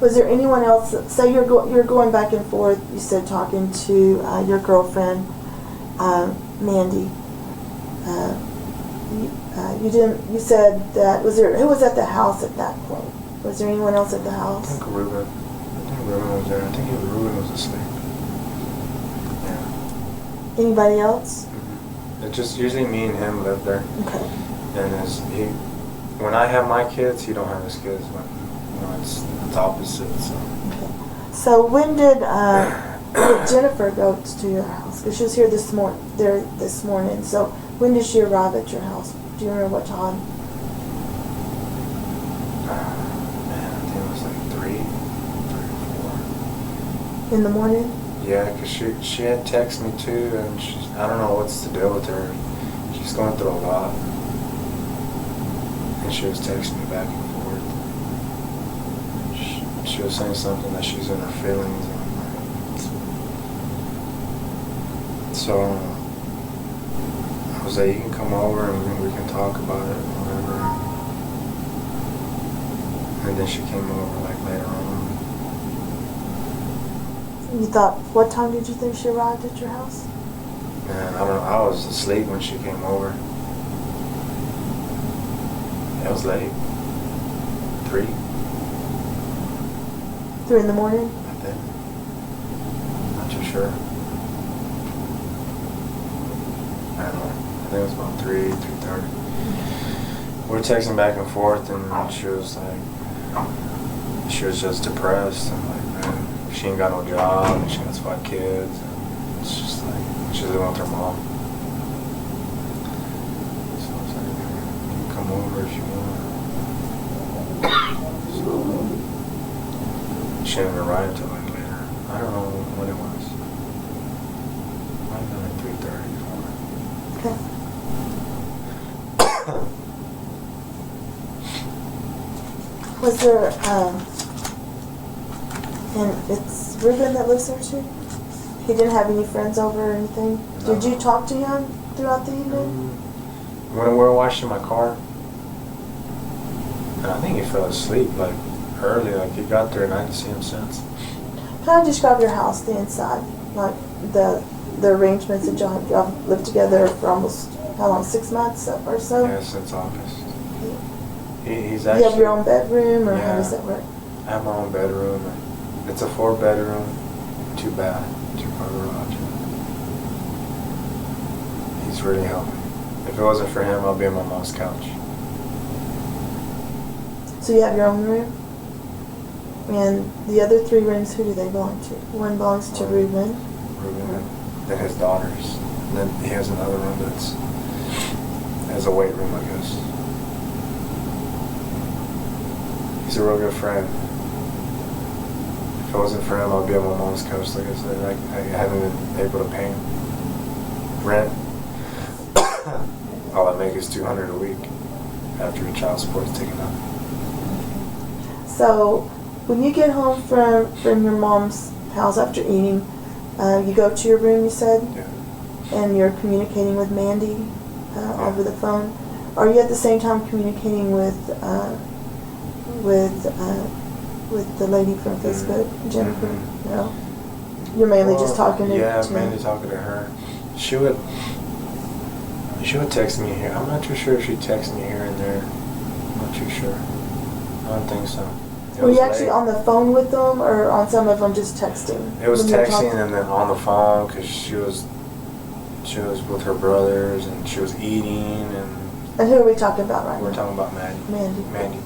Was there anyone else? So you're going back and forth. You said talking to your girlfriend, Mandy. You said that who was at the house at that point? Was there anyone else at the I house? think Ruben was there. I think Ruben was asleep. Yeah. Anybody else? Mm-hmm. It's just usually me and him live there. Okay. And when I have my kids, he don't have his kids. But, it's opposite. So. Okay. So when did Jennifer go to your house? Because she was here this morning. So when did she arrive at your house? Do you remember what time? Man, I think it was like 3 or 4. In the morning? Yeah, because she had texted me too, and I don't know what's the deal with her. She's going through a lot. And she was texting me back and forth. She was saying something that she's in her feelings. So I was like, you can come over and we can talk about it, whatever. And then she came over like later on. You thought, what time did you think she arrived at your house? Man, I don't know. I was asleep when she came over. It was late. 3. 3 in the morning? I think. Not too sure. I don't know. I think it was about 3:30. We were texting back and forth, and she was just depressed. And like, man, she ain't got no job, and she has 5 kids. And it's just like, she's living with her mom. So I was like, you can come over if you want. She didn't arrive until like later. I don't know what it was. Might have been like 3:30, 4. Okay. Was there, and it's Ruben that lives there too? He didn't have any friends over or anything? No. Did you talk to him throughout the evening? When we were washing my car, and I think he fell asleep like early, like he got there and I didn't see him since. Kind of describe your house, the inside, like the arrangements that y'all lived together for almost, how long, 6 months or so? Yeah, since August. He's You actually. have your own bedroom, or how Yeah. does that work? I have my own bedroom. It's a 4-bedroom, 2-bath, 2-car garage. He's really helping. If it wasn't for him, I'd be on my mom's couch. So you have your own room? And the other 3 rooms, who do they belong to? One belongs to Ruben. Ruben, then his daughters. And then he has another room has a weight room, I guess. He's a real good friend. If it wasn't for him, I'd be on my mom's couch, like I said. I haven't been able to pay him rent. All I make is $200 a week after the child support is taken out. So when you get home from your mom's house after eating, you go to your room, you said? Yeah. And you're communicating with Mandy over the phone. Are you at the same time communicating with the lady from Facebook, Jennifer? Mm-hmm. No? You're mainly just talking to mainly talking to her. She would text me here. I'm not too sure if she texts me here and there. I'm not too sure. I don't think so. Were you was actually late. on the phone with them, or on some of them just texting? It was when you were texting talking? and then on the phone because she was with her brothers and she was eating and And who are we talking about right we're now? talking about Maddie. Mandy. Mandy.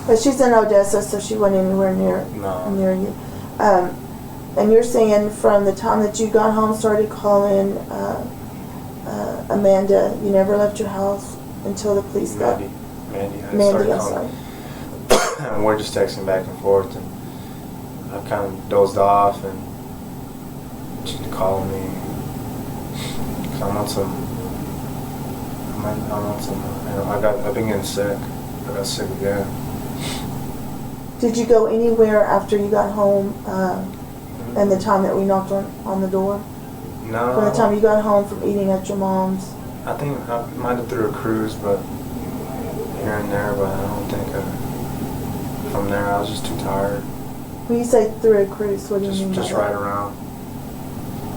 But she's in Odessa, so she wasn't anywhere near No. you. And you're saying from the time that you got home, started calling Amanda, you never left your house until the police got. Mandy. I Mandy, started I'm calling. sorry. And we're just texting back and forth, and I kind of dozed off, and she called me. 'Cause I'm on some. I've been getting sick. I got sick again. Did you go anywhere after you got home and the time that we knocked on the door? No. From the time you got home from eating at your mom's? I think I might have threw a cruise, but here and there, but I don't think from there I was just too tired. When you say through a cruise, what do you mean by Just that? right around.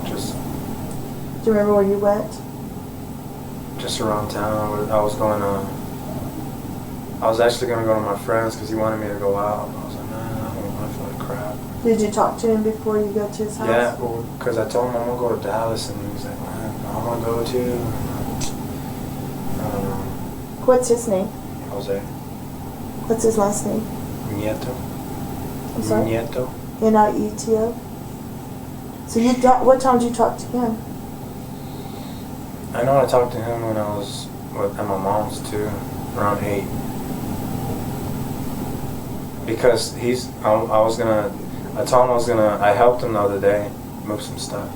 Just Do you remember where you went? just around town. I was going to. I was actually going to go to my friend's because he wanted me to go out. I was like, man, I feel like crap. Did you talk to him before you go to his house? Yeah, because I told him I'm going to go to Dallas, and he's like, man, I want to go too. I don't know. What's his name? Jose. What's his last name? Nieto. I'm sorry? Nieto. Nieto? So what time did you talk to him? I know I talked to him when I was at my mom's too, around 8. Because I told him I helped him the other day move some stuff.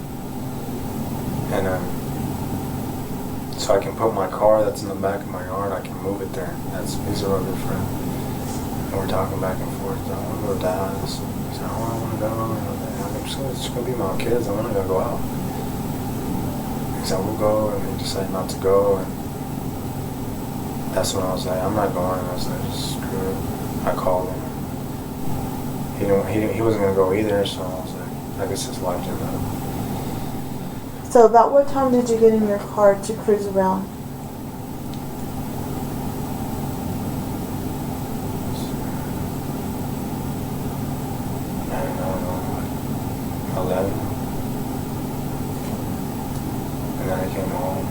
And so I can put my car that's in the back of my yard, I can move it there. He's a real good friend. And we're talking back and forth. I want to go to Dallas. He said, oh, I want to go. And I'm just going to be my kids. I want to go out. He said, we'll go. And he decided not to go. And that's when I was like, I'm not going. And I was like, just screw it. I called him. He wasn't going to go either. So I was like, I guess his life didn't matter. So about what time did you get in your car to cruise around? I don't know, like 11. And then I came home.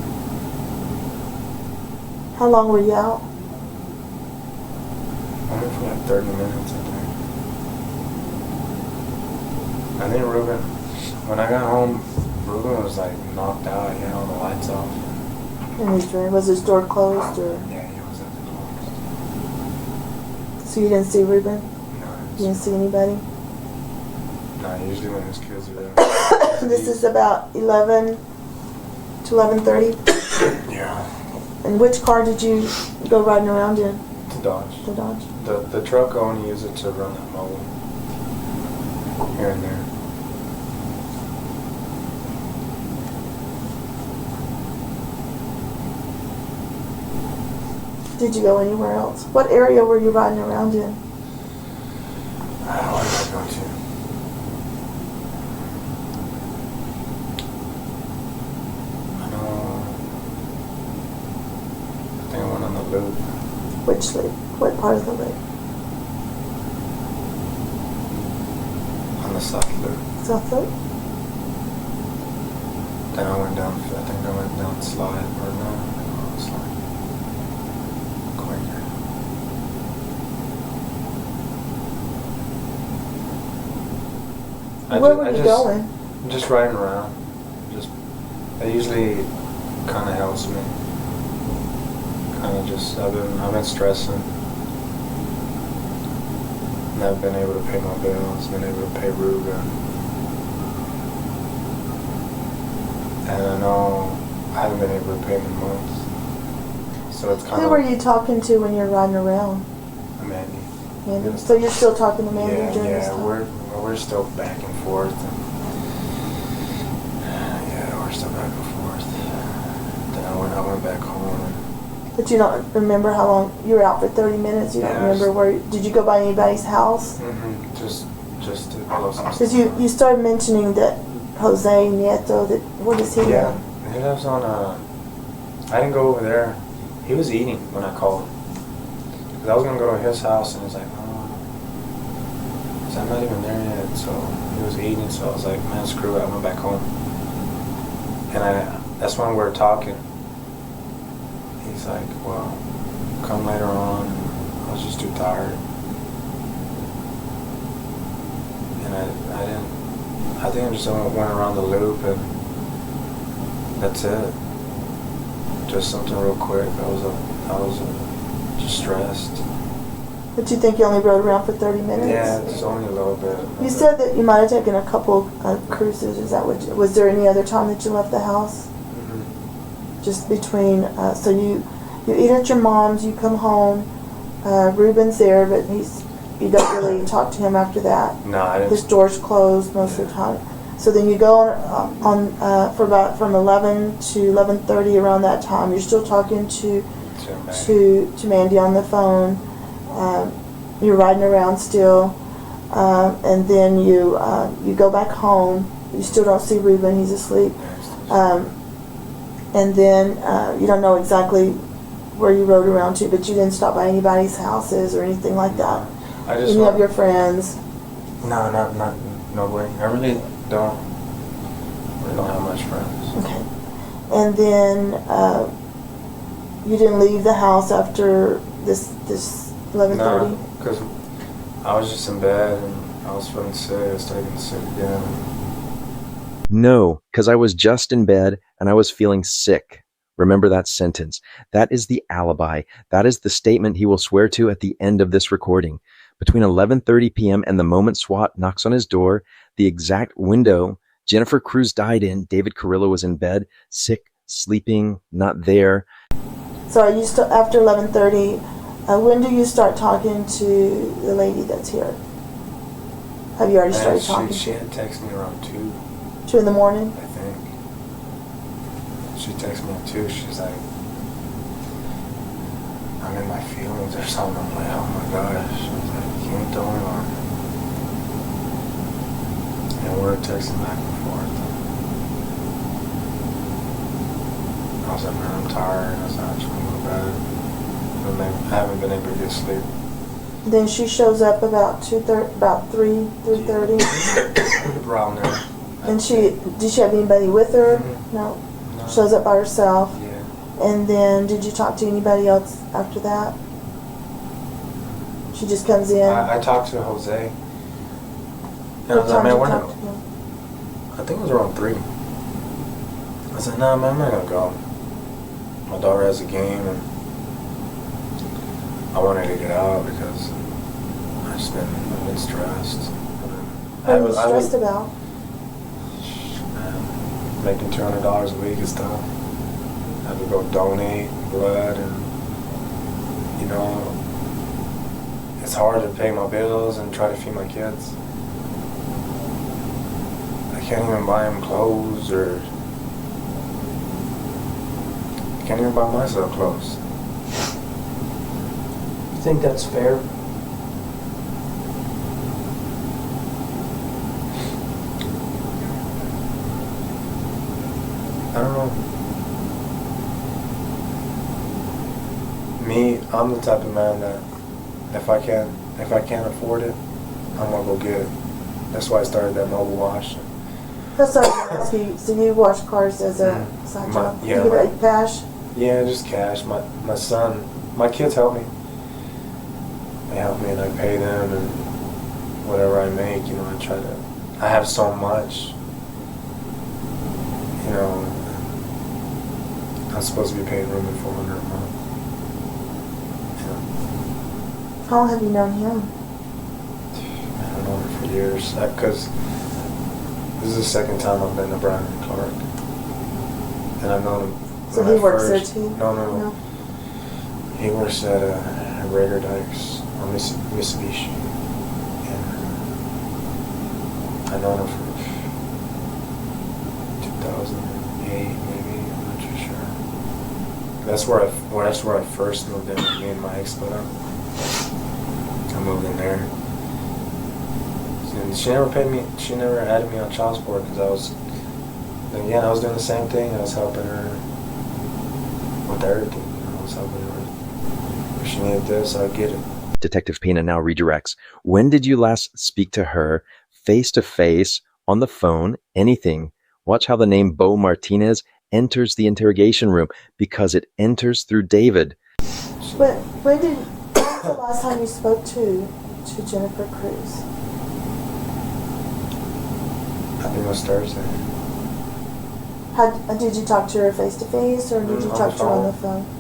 How long were you out? Only for like 30 minutes, I think. I think Ruben, when I got home, Ruben was like knocked out. He had all the lights off. In his room? Was his door closed, or Yeah, he was at the closed. so you didn't see Ruben? No, You didn't see anybody? usually when his kids are there. This is about 11 to 11:30. Yeah. And which car did you go riding around in? To Dodge. The Dodge. The truck, I only use it to run that mobile. Here and there. Did you go anywhere else? What area were you riding around in? Where did I go to? I think I went on the loop. Which loop? What part of the loop? On the south loop. South Loop? Then I went down, I think I went down Slide, or no, Slide. Quaker. Where were you going? Just riding around. It usually kind of helps me. I've been stressing. And I've been able to pay my bills, been able to pay Ruben. And I know I haven't been able to pay him in months. So it's kind Who of... were you talking to when you're riding around? Mandy. Mandy? So you're still talking to Mandy during this time? We're still back and forth. We're still back and forth. Then I went back home. But you don't remember how long you were out for 30 minutes? You don't Yeah, remember where? Did you go by anybody's house? Just to follow some Because stuff. you started mentioning that Jose Nieto. That what is he? Yeah, doing? he lives on. I didn't go over there. He was eating when I called. Cause I was gonna go to his house, and he's like, "Oh, said, I'm not even there yet. So he was eating, so I was like, man, screw it, I went back home. And that's when we were talking. He's like, well, come later on. I was just too tired. And I think I just went around the loop and that's it. Just something real quick. I was just stressed. But you think you only rode around for 30 minutes? Yeah, just only a little bit. You said that you might have taken a couple of cruises. Is that was there any other time that you left the house? Mm-hmm. Just between, so you eat at your mom's, you come home, Ruben's there, but you don't really talk to him after that. No, I didn't. His door's closed most of the time. So then you go for about from 11 to 11:30 around that time. You're still talking to Mandy on the phone. You're riding around still, and then you go back home. You still don't see Ruben; he's asleep. And then you don't know exactly where you rode around to, but you didn't stop by anybody's houses or anything like that. Any of your friends? No, not nobody. I really don't have much friends. Okay. And then you didn't leave the house after this 11:30? No, because I was just in bed and I was feeling sick. I was taking sick again. No, because I was just in bed and I was feeling sick. Remember that sentence. That is the alibi. That is the statement he will swear to at the end of this recording. Between 11:30 p.m. and the moment SWAT knocks on his door, the exact window Jennifer Cruz died in, David Carrillo was in bed, sick, sleeping, not there. So are you still after 11:30? When do you start talking to the lady that's here? Have you already started talking? She had texted me around 2. 2 in the morning? I think. She texted me at 2. She's like, I'm in my feelings or something. I'm like, oh my gosh. She was like, you ain't the only one. And we're texting back and forth. I was like, man, I'm tired. I was like, I just want to go to bed. I haven't been able to get sleep. Then she shows up about 3:30. Around there. And did she have anybody with her? Mm-hmm. No. No. Shows up by herself. Yeah. And then did you talk to anybody else after that? She just comes in. I talked to Jose. And I What was like, time man, did we're you not. talk to him? I think it was around 3. I said, no, man, I'm not gonna go. My daughter has a game and I wanted to get out because I've been stressed. What are you stressed about? Making $200 a week is tough. I have to go donate blood and, you know, it's hard to pay my bills and try to feed my kids. I can't even buy them clothes or I can't even buy myself clothes. You think that's fair? I don't know. Me, I'm the type of man that if I can't afford it, I'm gonna go get it. That's why I started that mobile wash. That's what I was going to ask you. So you wash cars as a side job? Yeah, You get cash? Yeah, just cash. My son, my kids help me. They help me and I pay them and whatever I make, you know, I have so much, you know, I'm supposed to be paying room at $400 a month. Yeah. How long have you known him? I've known him for years. Because this is the second time I've been to Bryan and Clark. And I've known him. So he works there too? No. He works at Rager Dykes on Mitsubishi. And I known him for 2008 maybe, I'm not too sure. That's where I first moved in. Me and my ex split up. I moved in there. And she never added me on child support because I was doing the same thing. I was helping her with everything. You know, I was helping her. If she needed this, I'd get it. Detective Pena now redirects. When did you last speak to her face to face, on the phone, anything? Watch how the name Bo Martinez enters the interrogation room because it enters through David. When was the last time you spoke to Jennifer Cruz? I think it was Thursday. Did you talk to her face to face, or did you On talk the to her on the phone. phone?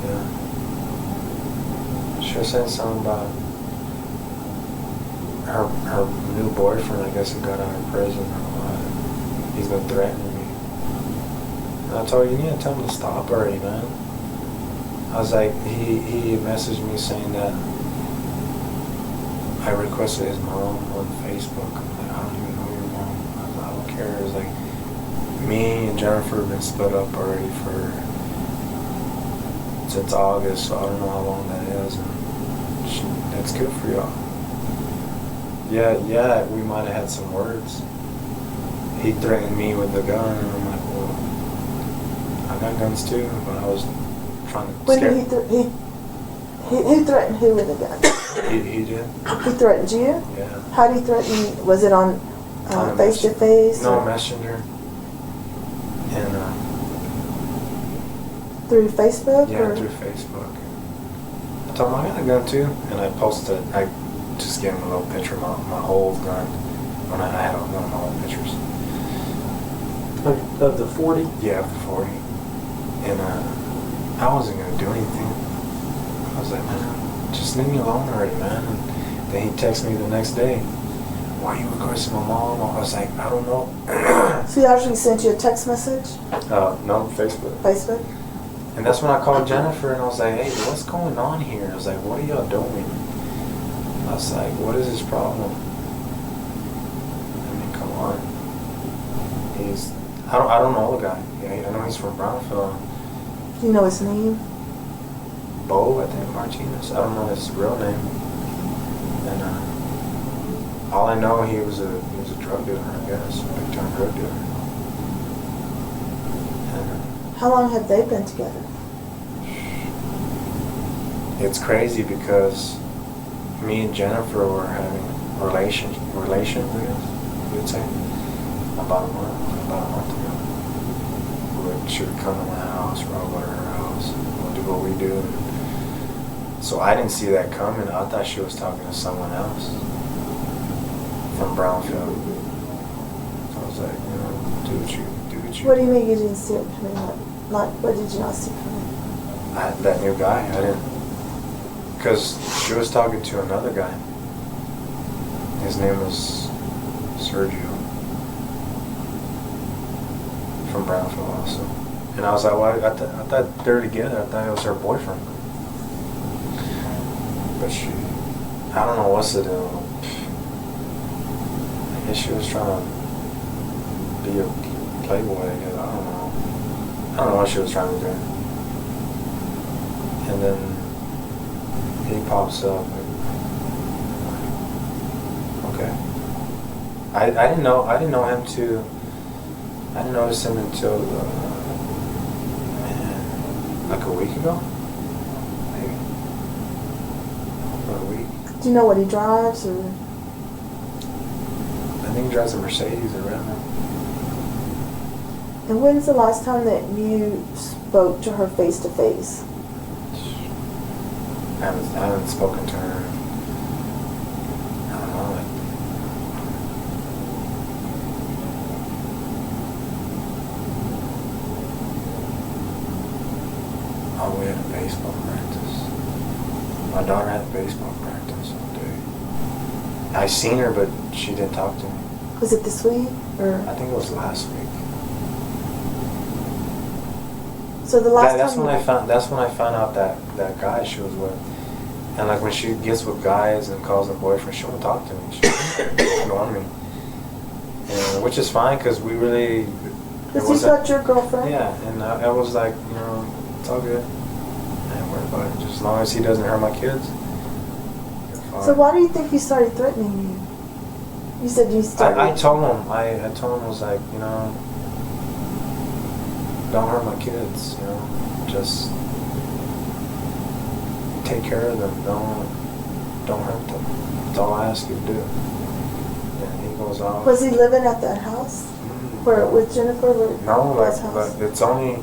Yeah. She was saying something about her new boyfriend, I guess, who got out of prison. He's been threatening me. And I told her, you need to tell him to stop already, man. I was like, he messaged me saying that I requested his mom on Facebook. I'm like, I don't even know your mom. I don't care. It was like, me and Jennifer have been split up already since August, so I don't know how long that is. And that's good for y'all. Yeah, we might have had some words. He threatened me with a gun, and I'm like, well, I got guns too, but I was trying to When scare. did he threatened who with a gun? He did? He threatened you? Yeah. How did he threaten you? Was it on On a face to messenger. face? No, messenger. And Through Facebook? yeah, or? through Facebook. I told him I got a gun too, and I just gave him a little picture of my old gun when I had one of my old pictures. Of the 40? Yeah, the 40. And I wasn't gonna do anything. I was like, man, just leave me alone already, man. And then he texted me the next day. Why are you requesting my mom? I was like, I don't know. So he actually sent you a text message? No, Facebook. Facebook? And that's when I called Jennifer and I was like, hey, what's going on here? I was like, what are y'all doing? I was like, what is his problem? I mean, come on. I don't know the guy. Yeah, I know he's from Brownfield. Do you know his name? Bo, I think, Martinez. I don't know his real name. And all I know, he was a drug dealer, I guess, a big-time drug dealer. And How long have they been together? it's crazy because me and Jennifer were having relations, I guess, you would say, about a month ago. She would come to my house, or I'll go to her house, we'll do what we do. So I didn't see that coming. I thought she was talking to someone else from Brownfield. So I was like, do what you. What do you mean you didn't see it coming? What did you not see coming? That new guy, I didn't. Because she was talking to another guy. His name was Sergio. From Brownfield also. And I was like, well, I thought they were together. I thought it was her boyfriend. But I don't know what's the deal. I guess she was trying to be a playboy, I guess. I don't know. I don't know what she was trying to do. And then he pops up. Okay. I didn't know him too. I didn't notice him until like a week ago, maybe. About a week. Do you know what he drives, or? I think he drives a Mercedes around now. And when's the last time that you spoke to her face to face? I haven't spoken to her. I don't know, like all the way at baseball practice. My daughter had baseball practice all day. I seen her, but she didn't talk to me. Was it this week, or? I think it was last week. So the last That's time. when I found out that guy she was with. And like when she gets with guys and calls them boyfriend, she won't talk to me. She won't ignore me. And, which is fine because we really. Because he's not your girlfriend? Yeah, and I was like, it's all good. I ain't worried about it. Just as long as he doesn't hurt my kids. So why do you think he started threatening you? You said you started. I told him. I told him I was like, don't hurt my kids. Just take care of them. Don't hurt them. That's all I ask you to do. And he goes off. Was he living at that house? Where with Jennifer? No, Dad's like, house? but it's only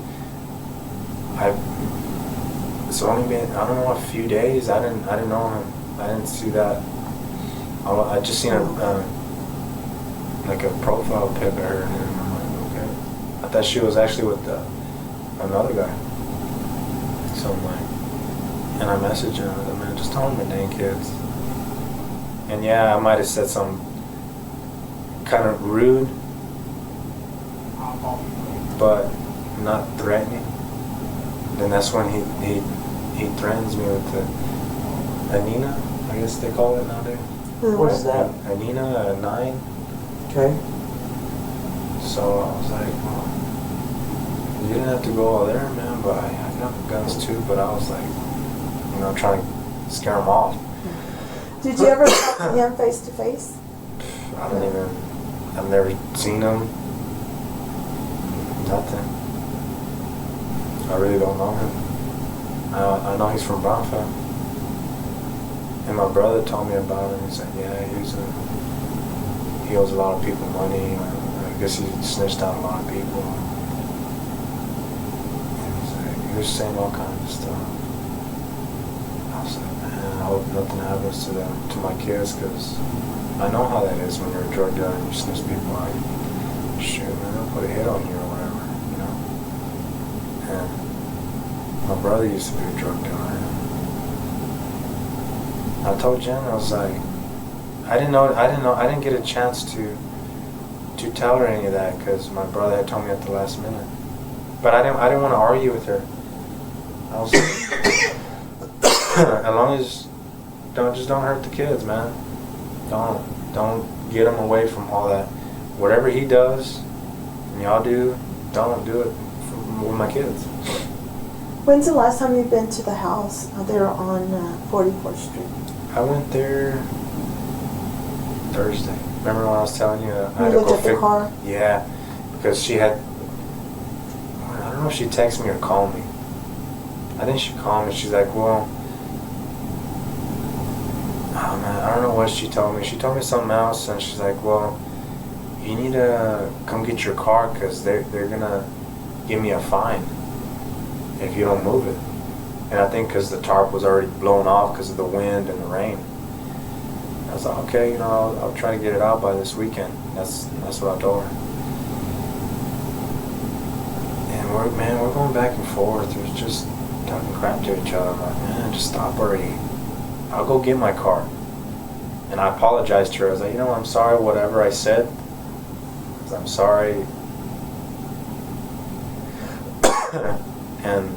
been, I don't know, a few days. I didn't know him. I didn't see that. I just seen like a profile pic of her, and I'm like, okay. I thought she was actually with another guy. So I'm like, and I messaged her, I was like, man, just tell him my dang kids. And yeah, I might have said something kind of rude, but not threatening. Then that's when he threatens me with the Anina, I guess they call it nowadays. What is that? Anina, a 9. Okay. So I was like, well, you didn't have to go all there, man, but I got guns too, but I was like, you know, trying to scare him off. Did you ever talk to him face to face? I've never seen him. Nothing. I really don't know him. I know he's from Banfa. And my brother told me about him. He said, yeah, he owes a lot of people money. I guess he snitched out a lot of people. And he's like, he was saying all kinds of stuff. I was like, man, I hope nothing happens to them, to my kids, because I know how that is when you're a drug dealer and you snitch people out. Shoot, man, they'll put a hit on you or whatever, you know? And my brother used to be a drug dealer. I told Jen, I was like, I didn't get a chance to tell her any of that because my brother had told me at the last minute. But I didn't want to argue with her. I was like, as long as don't hurt the kids, man. Don't get them away from all that. Whatever he does, and y'all do, don't do it with my kids. When's the last time you've been to the house there on 44th Street? I went there Thursday. Remember when I was telling you I had You to looked go at the car? Yeah, because she had, I don't know if she texted me or called me. I think she called me. She's like, well, oh man, I don't know what she told me. She told me something else, and she's like, well, you need to come get your car because they're going to give me a fine if you don't move it. And I think because the tarp was already blown off because of the wind and the rain. I was like, okay, you know, I'll try to get it out by this weekend. That's what I told her. And we're going back and forth. It was just talking crap to each other. I'm like, man, just stop already. I'll go get my car. And I apologized to her. I was like, you know, I'm sorry, whatever I said. I'm sorry. And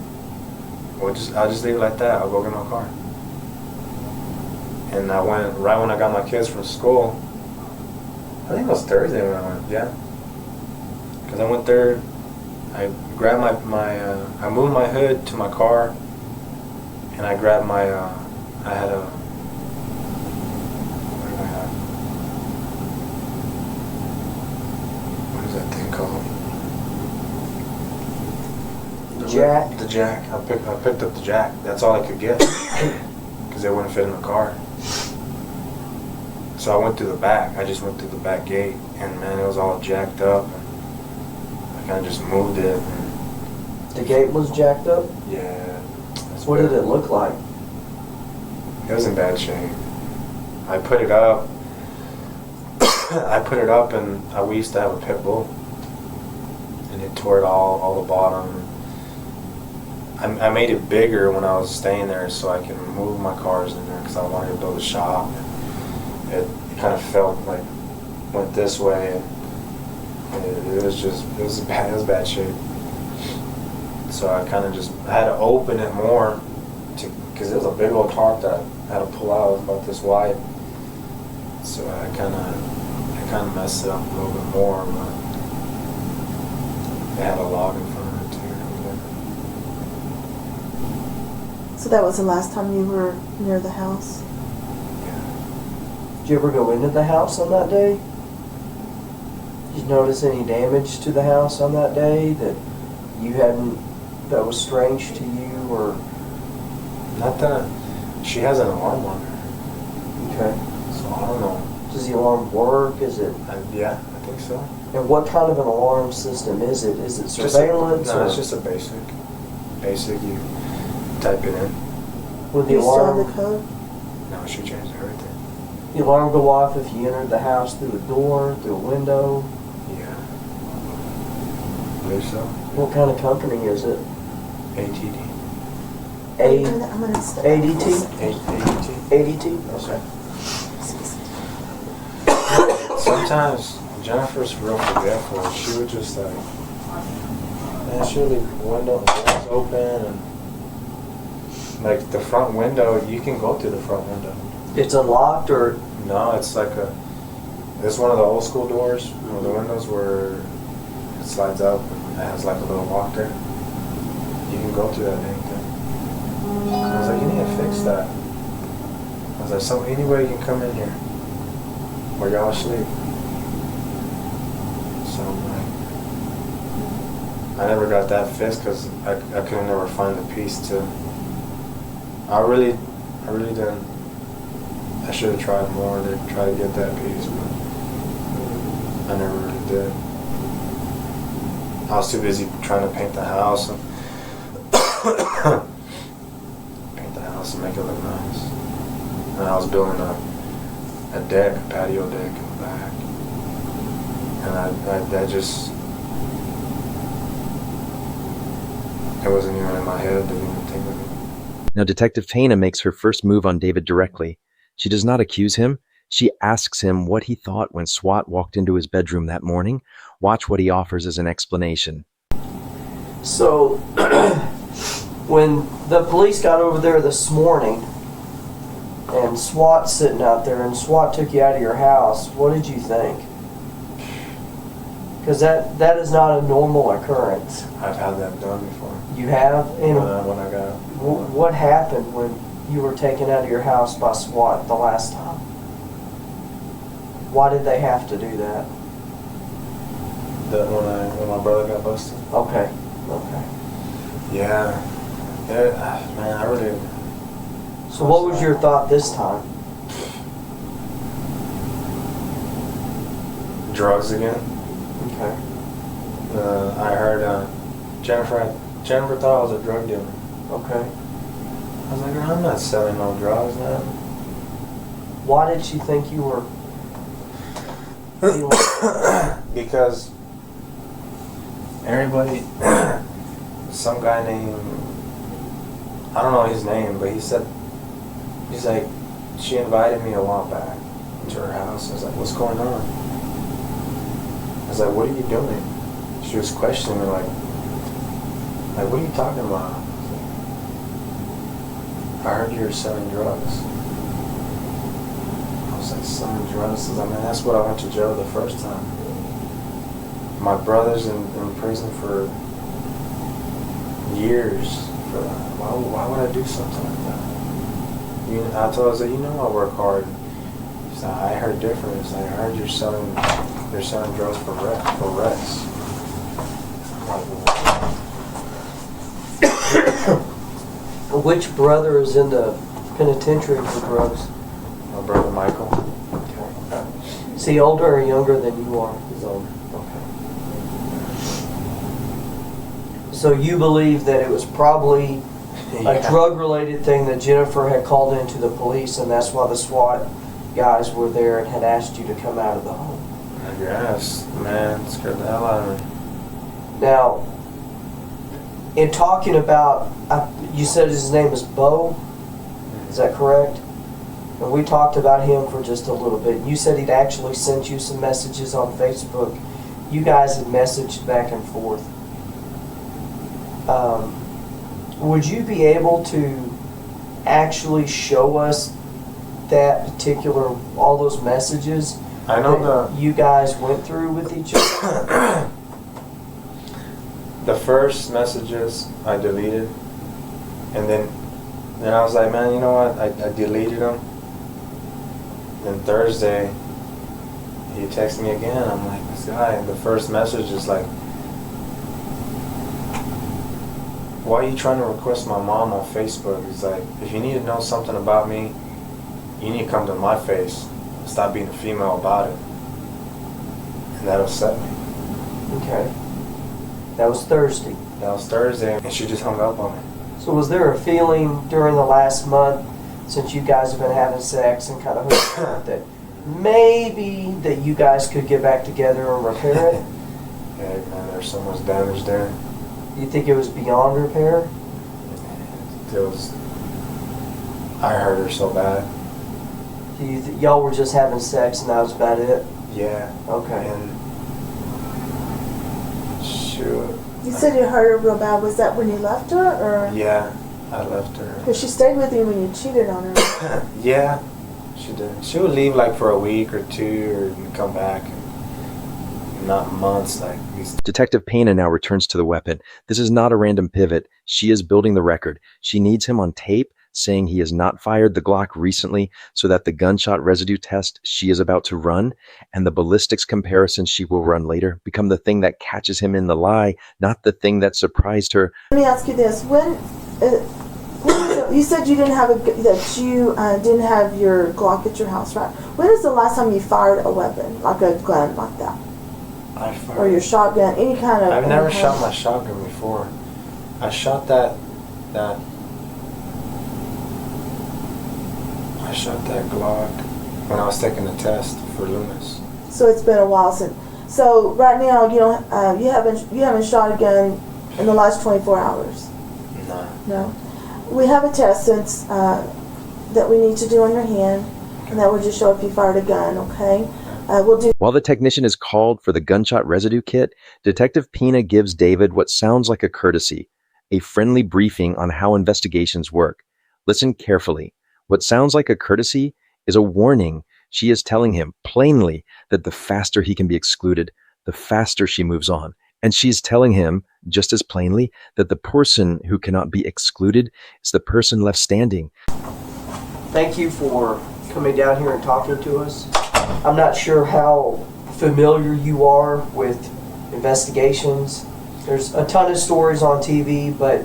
I'll just leave it like that. I'll go get my car. And I went right when I got my kids from school. I think it was Thursday when I went, yeah. Because I went there, I grabbed I moved my hood to my car, and I grabbed my, I had a, what did I have? What is that thing called? Jack? The jack. I picked up the jack. That's all I could get because it wouldn't fit in the car. So I went through the back. I just went through the back gate, and man, it was all jacked up. I kind of just moved it. The gate was jacked up? Yeah. What did it look like? It was in bad shape. I put it up. And we used to have a pit bull, and it tore it all the bottom. I made it bigger when I was staying there so I can move my cars in there because I wanted to build a shop. It kind of felt like went this way, and it was bad shape. So I kind of I had to open it more because it was a big old tarp that I had to pull out. It was about this wide. So I kind of messed it up a little bit more, but it had a log in front of it too. So that was the last time you were near the house? Did you ever go into the house on that day? Did you notice any damage to the house on that day that you hadn't, that was strange to you, or? Not that She has an alarm on her, Okay. so I don't know. Does the alarm work? Is it? Yeah, I think so. And what kind of an alarm system is it? Is it Just surveillance? no, or it's just a basic. Basic, you type it in. would Do the you still have alarm the code? No, she changed everything. the alarm go off if you entered the house through a door, through a window? Yeah. I believe so. What kind of company is it? ATD. A I'm gonna step ADT? ATD. ADT? That's Okay. Sometimes Jennifer's real forgetful. She would just like, man, she'll leave the window and doors open, and like the front window, you can go through the front window. It's unlocked or No, it's like it's one of the old school doors where the windows where it slides up and it has like a little lock there. You can go through that anything. I was like, you need to fix that. I was like, anybody can come in here where y'all asleep. So I never got that fixed because I could never find the piece to. I really didn't. I should have tried more to try to get that piece, but I never really did. I was too busy trying to paint the house and make it look nice. And I was building a deck, a patio deck in the back, and that just, it wasn't even in my head, didn't even think of it. Now, Detective Pena makes her first move on David directly. She does not accuse him. She asks him what he thought when SWAT walked into his bedroom that morning. Watch what he offers as an explanation. so when the police got over there this morning and SWAT's sitting out there and SWAT took you out of your house, what did you think? Because that is not a normal occurrence. I've had that done before. You have? And When I got what happened when you were taken out of your house by SWAT the last time? Why did they have to do that? when my brother got busted. Okay. Yeah, man, I really. So what was your thought this time? Drugs again. Okay. I heard Jennifer thought I was a drug dealer. Okay. I was like, I'm not selling no drugs, man. Why did she think you were? Because everybody, some guy named, I don't know his name, but he's like, she invited me a while back into her house. I was like, what's going on? I was like, what are you doing? She was questioning me like, what are you talking about? I heard you were selling drugs. I was like, selling drugs? I mean, that's what I went to jail the first time. My brother's in prison for years for that. Why would I do something like that? I told her, I said, you know I work hard. She said, I heard different. It's like, I heard you're selling drugs for Rex. I'm like, Which brother is in the penitentiary for drugs? my brother Michael. Okay. Is he older or younger than you are? He's older. Okay. So you believe that it was probably a drug-related thing that Jennifer had called into the police, and that's why the SWAT guys were there and had asked you to come out of the home. I guess, man, it scared the hell out of me. Now, in talking about, you said his name is Bo, is that correct? And we talked about him for just a little bit. You said he'd actually sent you some messages on Facebook. You guys had messaged back and forth. Would you be able to actually show us that particular, all those messages I know that you guys went through with each other? the first messages I deleted, and then I was like, man, you know what? I deleted them. Then Thursday, he texted me again. I'm like, this guy. The first message is like, why are you trying to request my mom on Facebook? He's like, if you need to know something about me, you need to come to my face. Stop being a female about it. And that upset me. Okay. That was Thursday. That was Thursday, and she just hung up on me. So was there a feeling during the last month, since you guys have been having sex and kind of hooking up, that maybe that you guys could get back together and repair it? Yeah, man, there's so much damage there. You think it was beyond repair? It was. I hurt her so bad. Y'all were just having sex and that was about it? Yeah. Okay. And shoot. You said you hurt her real bad. Was that when you left her, or? Yeah, I left her. Because she stayed with you when you cheated on her. Yeah, she did. She would leave like for a week or two, or come back. And not months, like these. Detective Pena now returns to the weapon. This is not a random pivot. She is building the record. She needs him on tape, saying he has not fired the Glock recently, so that the gunshot residue test she is about to run and the ballistics comparison she will run later become the thing that catches him in the lie, not the thing that surprised her. Let me ask you this: when you said you didn't have didn't have your Glock at your house, right? When is the last time you fired a weapon, like a gun, like that, I fired. or your shotgun, any kind of? I've never shot my shotgun before. I shot that. I shot that Glock when I was taking the test for Loomis. So it's been a while since. So right now you haven't shot a gun in the last 24 hours. No. No. We have a test since that we need to do on your hand, and that will just show if you fired a gun. Okay. We'll do. While the technician is called for the gunshot residue kit, Detective Pena gives David what sounds like a courtesy, a friendly briefing on how investigations work. Listen carefully. What sounds like a courtesy is a warning. She is telling him plainly that the faster he can be excluded, the faster she moves on. And she is telling him, just as plainly, that the person who cannot be excluded is the person left standing. Thank you for coming down here and talking to us. I'm not sure how familiar you are with investigations. There's a ton of stories on TV, but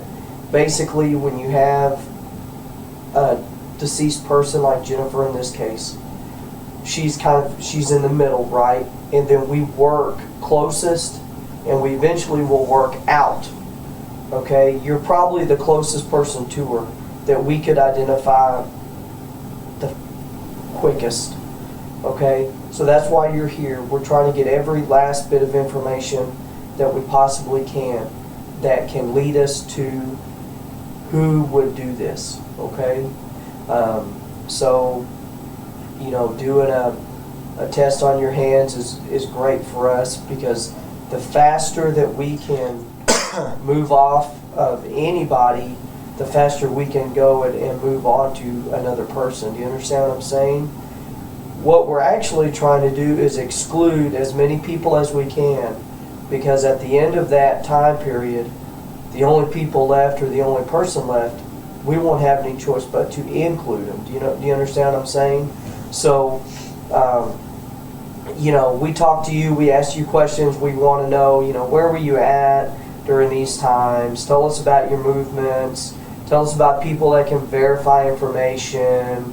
basically when you have a deceased person like Jennifer in this case, she's in the middle, right? And then we work closest and we eventually will work out. Okay, you're probably the closest person to her that we could identify the quickest. Okay, so that's why you're here. We're trying to get every last bit of information that we possibly can that can lead us to who would do this. Okay. So, doing a test on your hands is great for us, because the faster that we can move off of anybody, the faster we can go and move on to another person. Do you understand what I'm saying? What we're actually trying to do is exclude as many people as we can, because at the end of that time period, the only people left, or the only person left, we won't have any choice but to include them. Do you understand what I'm saying? So, we talk to you, we ask you questions, we want to know, where were you at during these times? Tell us about your movements. Tell us about people that can verify information.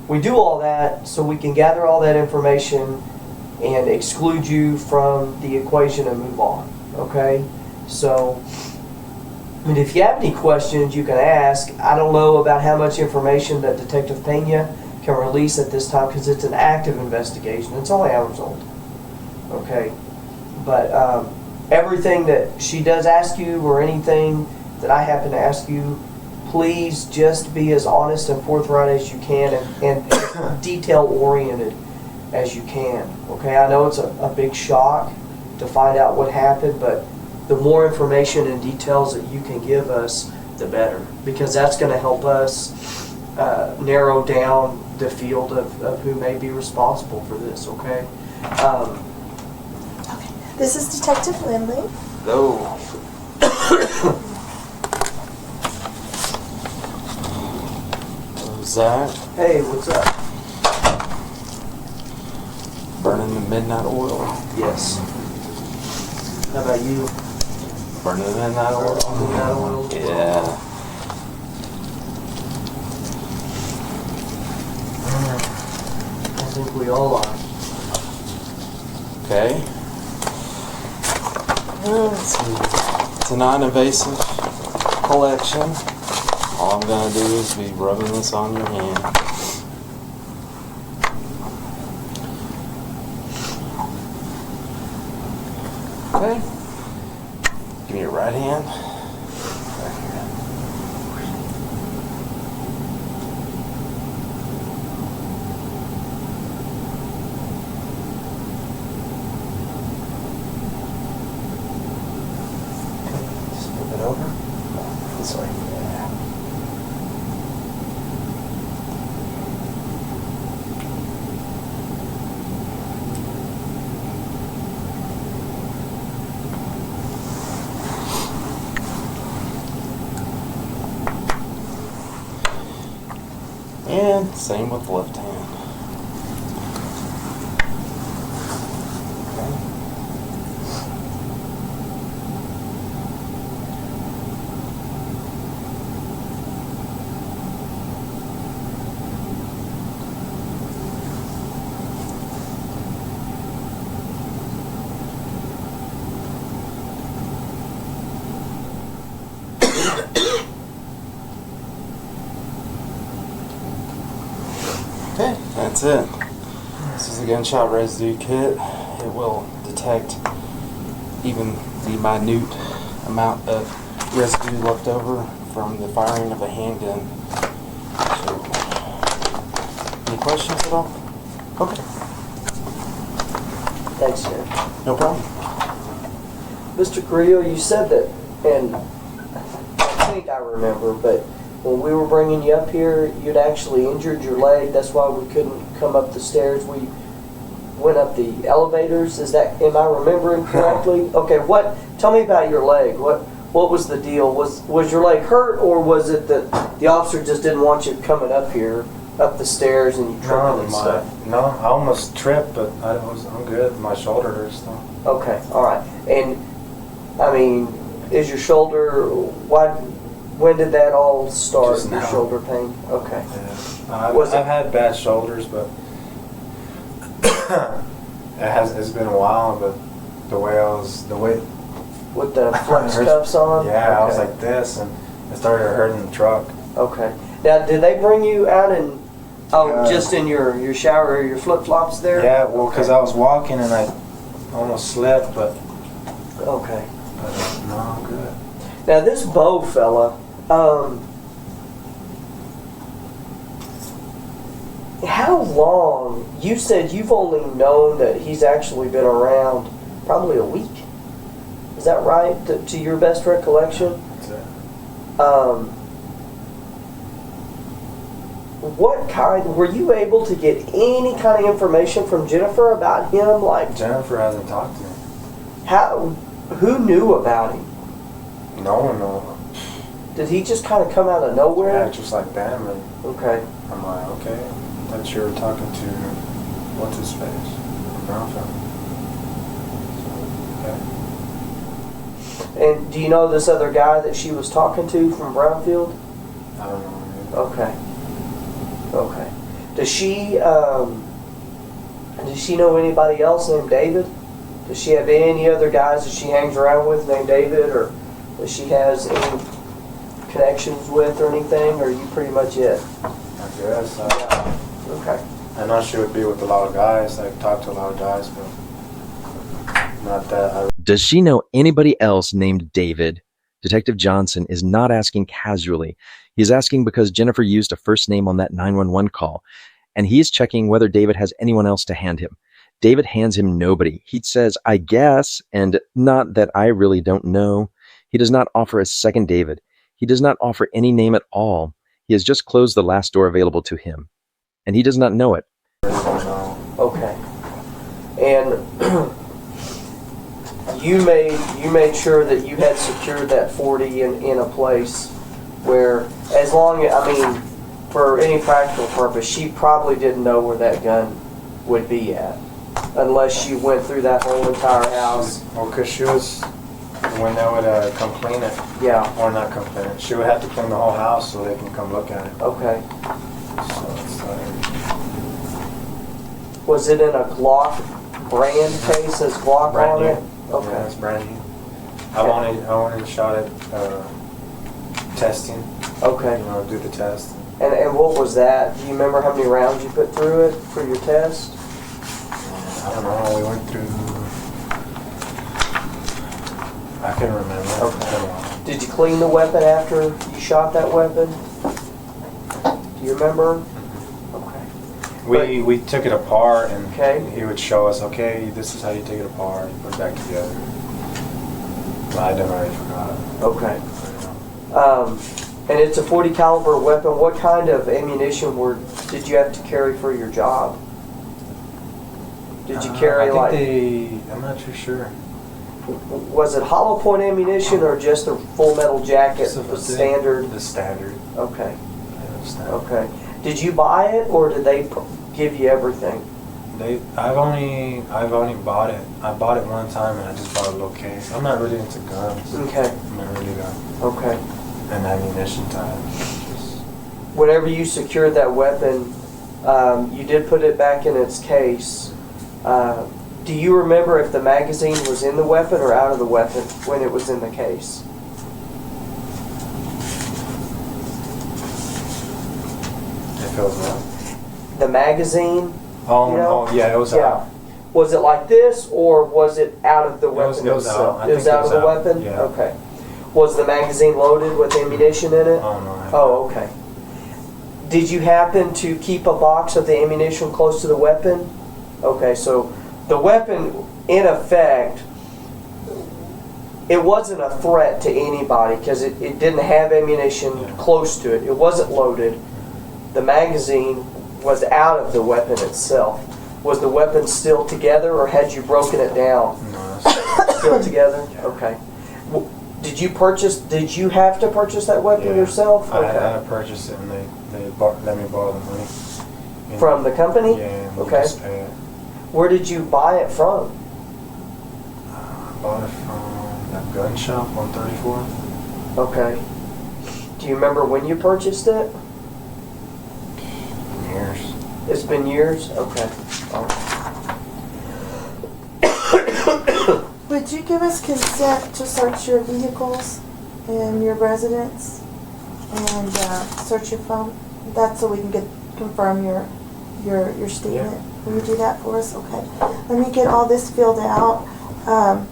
We do all that so we can gather all that information and exclude you from the equation and move on. Okay? So, if you have any questions, you can ask. I don't know about how much information that Detective Pena can release at this time, because it's an active investigation. It's only hours old. Okay? But everything that she does ask you, or anything that I happen to ask you, please just be as honest and forthright as you can, and as detail-oriented as you can. Okay? I know it's a big shock to find out what happened, but the more information and details that you can give us, the better, because that's going to help us narrow down the field of who may be responsible for this. Okay. Okay. This is Detective Lindley. Hello. What's that? Hey, what's up? Burning the midnight oil. Yes. How about you? Burning in that oil. That oil. Yeah. I think we all are. Okay. Let's see. It's a non-invasive collection. All I'm gonna do is be rubbing this on your hand. Okay. Give me your right hand. Right here. Just flip it over. This way. Yeah. And same with the left hand. Okay. Okay, that's it. This is a gunshot residue kit. It will detect even the minute amount of residue left over from the firing of a handgun. So, any questions at all? Okay, Thanks, Jeff. no problem. Mr. Carrillo, you said that, and I think I remember, but when we were bringing you up here, you'd actually injured your leg. That's why we couldn't come up the stairs. We went up the elevators. Am I remembering correctly? Okay, tell me about your leg. What was the deal? Was your leg hurt, or was it that the officer just didn't want you coming up here, up the stairs, and you tripped and stuff? No, I almost tripped, but I'm good. My shoulder hurts though. Okay, all right. And I mean, is your shoulder? When did that all start? Just Your now. shoulder pain? Okay. Yeah. I've had bad shoulders, but it's been a while. But the way With the flex cuffs on? yeah, I was Okay. like this, and it started hurting the truck. Okay. Now, did they bring you out in? Uh, Just in your shower or your flip flops there? Yeah, well, because I was walking and I almost slipped, but Okay. no, I'm good. Now this Bo fella, how long? You said you've only known that he's actually been around probably a week. Is that right? To your best recollection? That's it. What kind? Were you able to get any kind of information from Jennifer about him? Like Jennifer hasn't talked to me. how? Who knew about him? No one knows. Did he just kind of come out of Yeah, nowhere? just like them, and Okay. I'm like, okay, thought you were talking to what's his face, Brownfield. So, okay, And do you know this other guy that she was talking to from Brownfield? I don't know. Maybe. Okay. Okay. Does she know anybody else named David? Does she have any other guys that she hangs around with named David, or that she has any connections with or anything, or are you pretty much it? I guess. Okay. I know she would be with a lot of guys, like talk to a lot of guys, but not that. Does she know anybody else named David? Detective Johnson is not asking casually. He's asking because Jennifer used a first name on that 911 call, and he is checking whether David has anyone else to hand him. David hands him nobody. He says, I guess, and not that I really don't know. He does not offer a second David. He does not offer any name at all. He has just closed the last door available to him, and he does not know it. Okay. And you made sure that you had secured that 40 in a place where, as long as, I mean, for any practical purpose, she probably didn't know where that gun would be at, unless she went through that whole entire house. Well, because she was when they would come clean it, Yeah. or not come clean it, she would have to clean the whole house so they can come look at it. Okay. So it's like, Was it in a Glock brand case? Says Glock brand on new. it? Okay. Yeah, it's brand new. I wanted a shot at testing. Okay. You know, do the test. And what was that? Do you remember how many rounds you put through it for your test? I don't know. We went through. I can't remember. Okay. Did you clean the weapon after you shot that weapon? Do you remember? Okay. We took it apart, and Okay. he would show us, okay, this is how you take it apart, you put it back together. But I done already forgot. Okay. And it's a .40 caliber weapon. What kind of ammunition did you have to carry for your job? Did you carry I'm not too sure. Was it hollow point ammunition or just a full metal jacket, the standard? The standard. Okay. Yeah, the standard. Okay. Did you buy it or did they give you everything? I've only bought it. I bought it one time and I just bought a little case. I'm not really into guns. Okay. I'm not really Okay. an ammunition type. Just, Whenever you secured that weapon, you did put it back in its case. Do you remember if the magazine was in the weapon or out of the weapon when it was in the case? it feels well. The magazine? Oh, You know? oh yeah, it was Yeah. out. Was it like this or was it out of the weapon it was itself? out. I It was think it out of was the out. weapon? Yeah. Okay. Was the magazine loaded with ammunition in it? Oh no. Oh, okay. Did you happen to keep a box of the ammunition close to the weapon? Okay, so the weapon, in effect, it wasn't a threat to anybody because it didn't have ammunition Yeah. close to it. It wasn't loaded. The magazine was out of the weapon itself. Was the weapon still together or had you broken it down? No, it's- Still together? Yeah. Okay. Did you have to purchase that weapon yeah. yourself? I had to purchase it and they let me borrow the money. And- From the company? Yeah, and we Okay. just pay it. Where did you buy it from? I bought it from that gun shop on 34th. Okay. Do you remember when you purchased it? Years. It's been years? Okay. Would you give us consent to search your vehicles and your residence and search your phone? That's so we can confirm your statement. Will you do that for us? Okay. Let me get all this filled out. On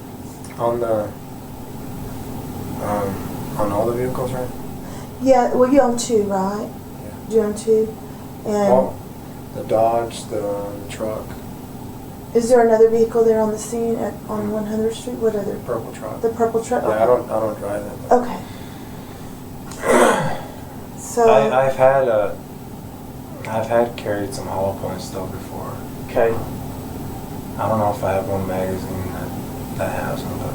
all the vehicles, right? Yeah, well, you own two, right? Yeah. You own two? And Well, the Dodge, the truck, is there another vehicle there on the scene on 100th Street? What other? purple truck. The purple truck? Yeah, I don't drive it. but Okay. So, I've had carried some hollow points though before. Okay. I don't know if I have one magazine that has them, but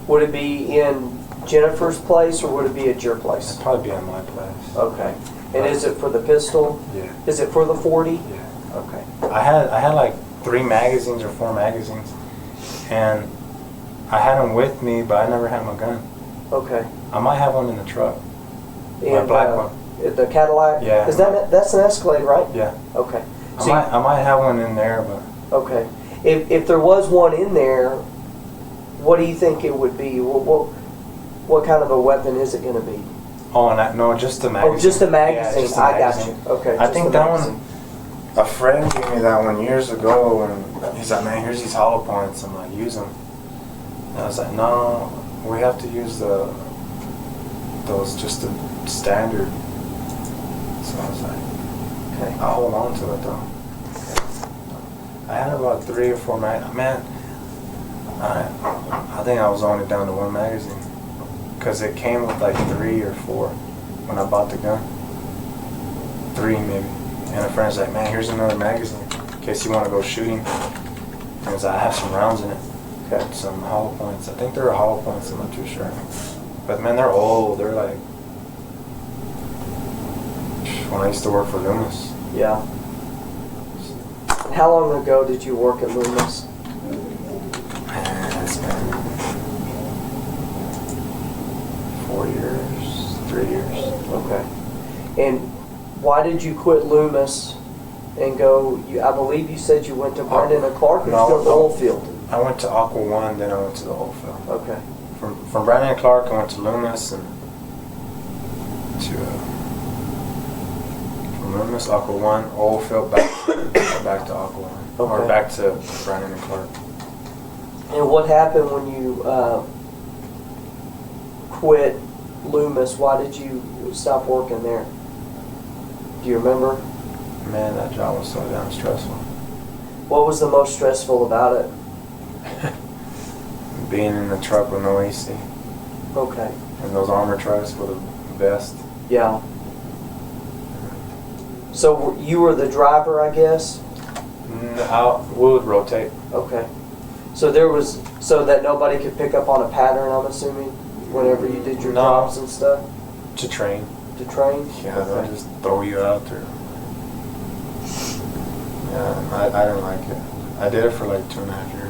Would it be in Jennifer's place or would it be at your place? it'd probably be at my place. Okay. And is it for the pistol? Yeah. Is it for the .40? Yeah. Okay. I had like 3 magazines or 4 magazines, and I had them with me, but I never had my gun. Okay. I might have one in the truck. My And, black one. The Cadillac? Yeah. Is that's an Escalade, right? Yeah. Okay. I might have one in there, but Okay. If there was one in there, what do you think it would be? What kind of a weapon is it going to be? no, just the magazine. Oh, just a magazine. Yeah, just the I magazine. got you. Okay. I just think the that magazine. one. A friend gave me that one years ago, and he's like, "Man, here's these hollow points." I'm like, "Use them." And I was like, "No, we have to use those just the standard." So I was like, Okay. I'll hold on to it though. I had about 3 or 4 man. I think I was only down to 1 magazine because it came with like 3 or 4 when I bought the gun. 3 maybe. And a friend's like, "Man, here's another magazine in case you want to go shooting." And I have some rounds in it. Okay. Some hollow points. I think they're hollow points. I'm not too sure. But man, they're old. They're like when I used to work for Loomis. Yeah. How long ago did you work at Loomis? Man, it's been 3 years. Okay. And why did you quit Loomis and go? I believe you said you went to Brendan and Clark, or No, to the oil field. I went to Aqua One, then I went to the oil field. Okay. From Brandon and Clark, I went to Loomis and to from Loomis, Aqua One, oil field, back to Aqua One, or Okay. back to Brandon and Clark. And what happened when you quit Loomis? Why did you stop working there? Do you remember? Man, that job was so damn stressful. What was the most stressful about it? Being in the truck with no AC, Okay. and those armor trucks with a vest. Yeah. So you were the driver, I guess? We would rotate. Okay. So there was, so that nobody could pick up on a pattern, I'm assuming, whenever you did your No. drops and stuff To train. to train? Yeah, they'll Okay. just throw you out there. Yeah, I didn't like it. I did it for like 2.5 years.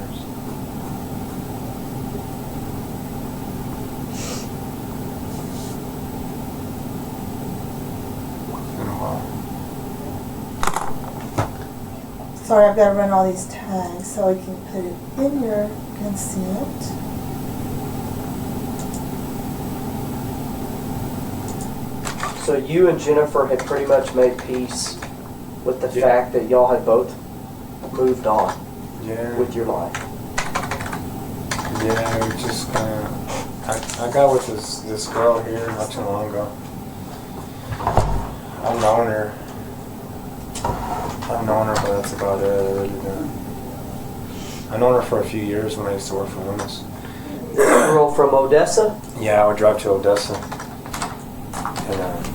It's been a while. Sorry, I've got to run all these tags so I can put it in your consent. So you and Jennifer had pretty much made peace with the Yeah. fact that y'all had both moved on Yeah. with your life. Yeah, we just kind of. I got with this girl here not too long ago. I've known her, but that's about it. I really didn't. I've known her for a few years when I used to work for Loomis. This girl from Odessa? Yeah, I would drive to Odessa, and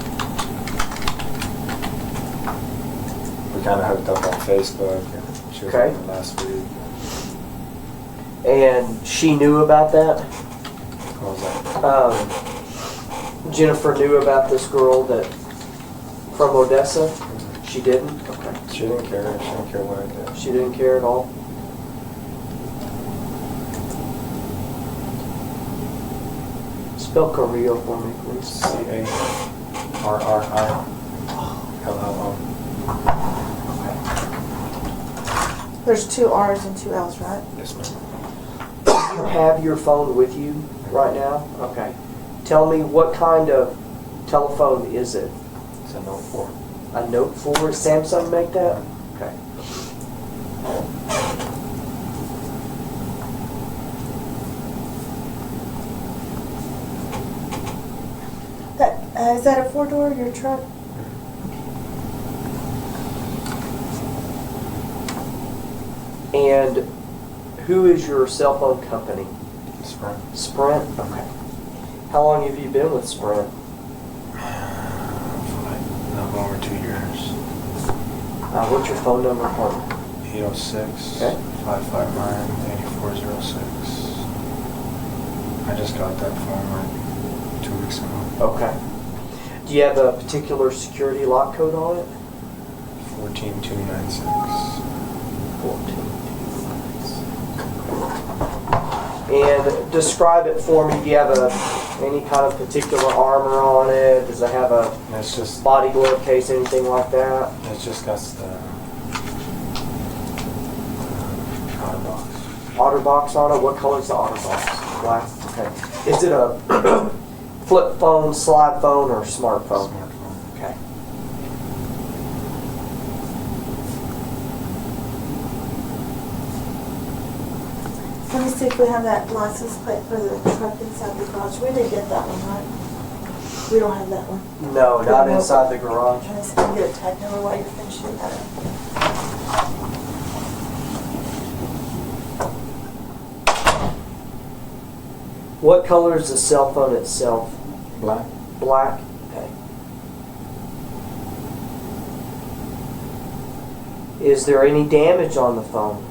we kind of hooked up on Facebook. And she was Okay. on there last week. And she knew about that? What was that? Jennifer knew about this girl that from Odessa? She didn't? Okay. She didn't care. She didn't care what I did. She didn't care at all? Spell Carrillo for me, please. CARRILLO. There's 2 R's and 2 L's, right? Yes, ma'am. You have your phone with you right now? Okay. Tell me, what kind of telephone is it? It's a Note 4. A Note 4? Samsung make that? Okay. Is that a 4-door, your truck? And who is your cell phone company? Sprint. Sprint? Okay. How long have you been with Sprint? For like not over 2 years. What's your phone number, partner? 806 Okay. 559 8406. I just got that phone like 2 weeks ago. Okay. Do you have a particular security lock code on it? 14296. 14. And describe it for me. Do you have any kind of particular armor on it? Does it have a And it's just body glove case, anything like that? it's just got the outer box. OtterBox on it? What color is the OtterBox? Black? Okay. Is it a flip phone, slide phone, or smartphone? Smartphone. Okay. Let me see if we have that license plate for the truck inside the garage. We didn't get that one, right? We don't have that one. No, not inside the garage. Trying to see if I can get a tag number while you're finishing that up. What color is the cell phone itself? Black. Black? Okay. Is there any damage on the phone?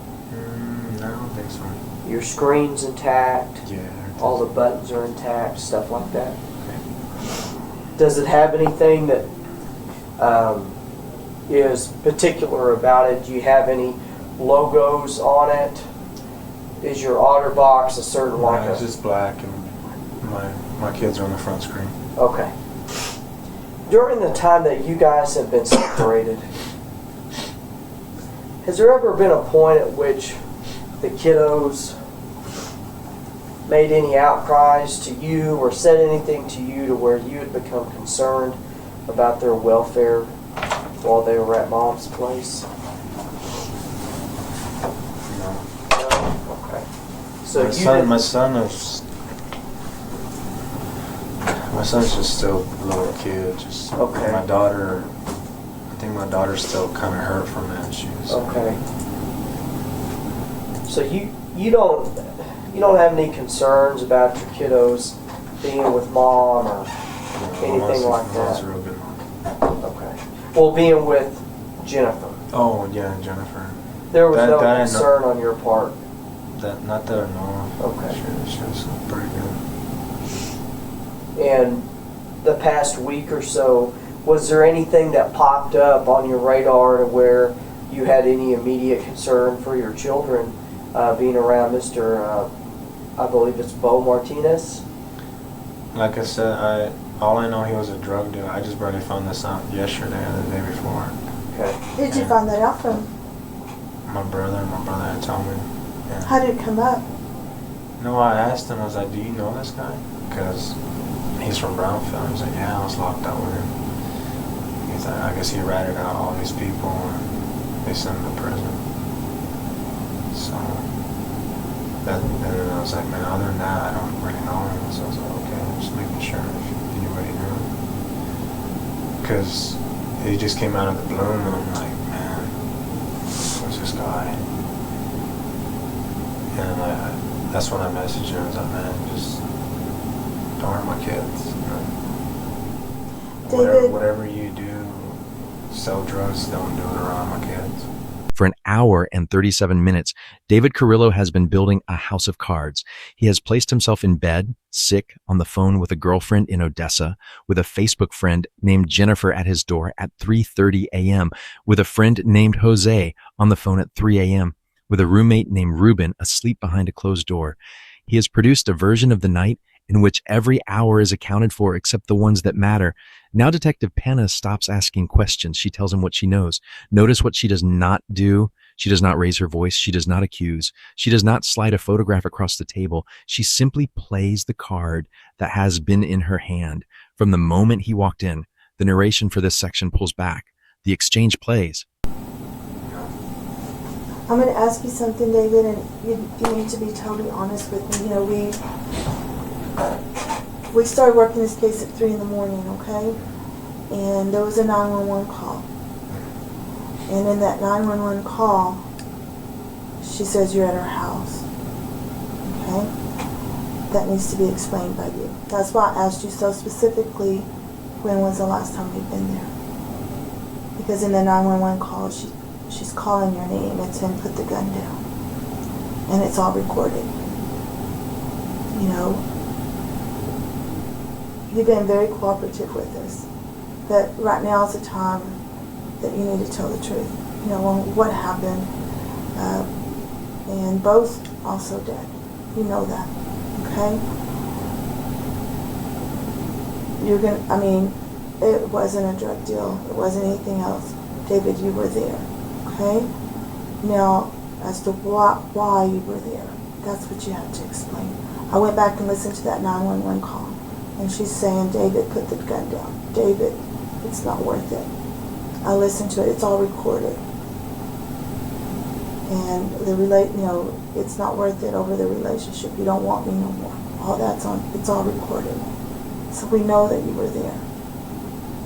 I don't think so. Your screen's intact? Yeah. All the buttons are intact, stuff like that? Does it have anything that is particular about it? Do you have any logos on it? Is your OtterBox a certain like It's just black, and my kids are on the front screen. Okay. during the time that you guys have been separated, has there ever been a point at which the kiddos made any outcries to you or said anything to you to where you had become concerned about their welfare while they were at Mom's place? No. No? Okay. So My son's just still a little kid. Just Okay. My daughter. I think my daughter's still kind of hurt from it. She was. Okay. So you don't have any concerns about your kiddos being with Mom or anything like Mom's that? a real good mom. Okay. Well, being with Jennifer, Oh yeah, Jennifer. there was That no I know. concern on your part. Not that I know of. Okay. She was pretty good. And the past week or so, was there anything that popped up on your radar to where you had any immediate concern for your children being around Mr. I believe it's Bo Martinez? Like I said, all I know he was a drug dealer. I just barely found this out yesterday or the day before. Okay. Did you find that out from? My brother had told me. Yeah. How did it come up? No, I asked him, I was like, do you know this guy? Because he's from Brownfield. He was like, yeah, I was locked up with him. He's like, I guess he ratted out all these people and they sent him to prison. So, then I was like, man, other than that, I don't really know him. So I was like, okay, I'm just making sure if anybody knew him. Because he just came out of the blue and I'm like, man, who's this guy? And that's when I messaged him. I was like, man, just don't hurt my kids. You know? David. Whatever you do, sell drugs, don't do it around my kids. For an hour and 37 minutes, David Carrillo has been building a house of cards. He has placed himself in bed, sick, on the phone with a girlfriend in Odessa, with a Facebook friend named Jennifer at his door at 3:30 a.m., with a friend named Jose on the phone at 3 a.m., with a roommate named Ruben asleep behind a closed door. He has produced a version of the night in which every hour is accounted for except the ones that matter. Now Detective Penna stops asking questions. She tells him what she knows. Notice what she does not do. She does not raise her voice. She does not accuse. She does not slide a photograph across the table. She simply plays the card that has been in her hand. From the moment he walked in, the narration for this section pulls back. The exchange plays. I'm going to ask you something, David, and you need to be totally honest with me. You know, we started working this case at 3 in the morning, okay? And there was a 911 call. And in that 911 call, she says you're at her house, okay? That needs to be explained by you. That's why I asked you so specifically, when was the last time you've been there? Because in the 911 call, she's calling your name and saying put the gun down. And it's all recorded. You know, you've been very cooperative with us. But right now is the time that you need to tell the truth. You know, on what happened. And both also dead. You know that. Okay? It wasn't a drug deal. It wasn't anything else. David, you were there. Okay? Now, as to why you were there, that's what you have to explain. I went back and listened to that 911 call, and she's saying, David, put the gun down. David, it's not worth it. I listened to it. It's all recorded. And it's not worth it over the relationship. You don't want me no more. All that's on. It's all recorded. So we know that you were there.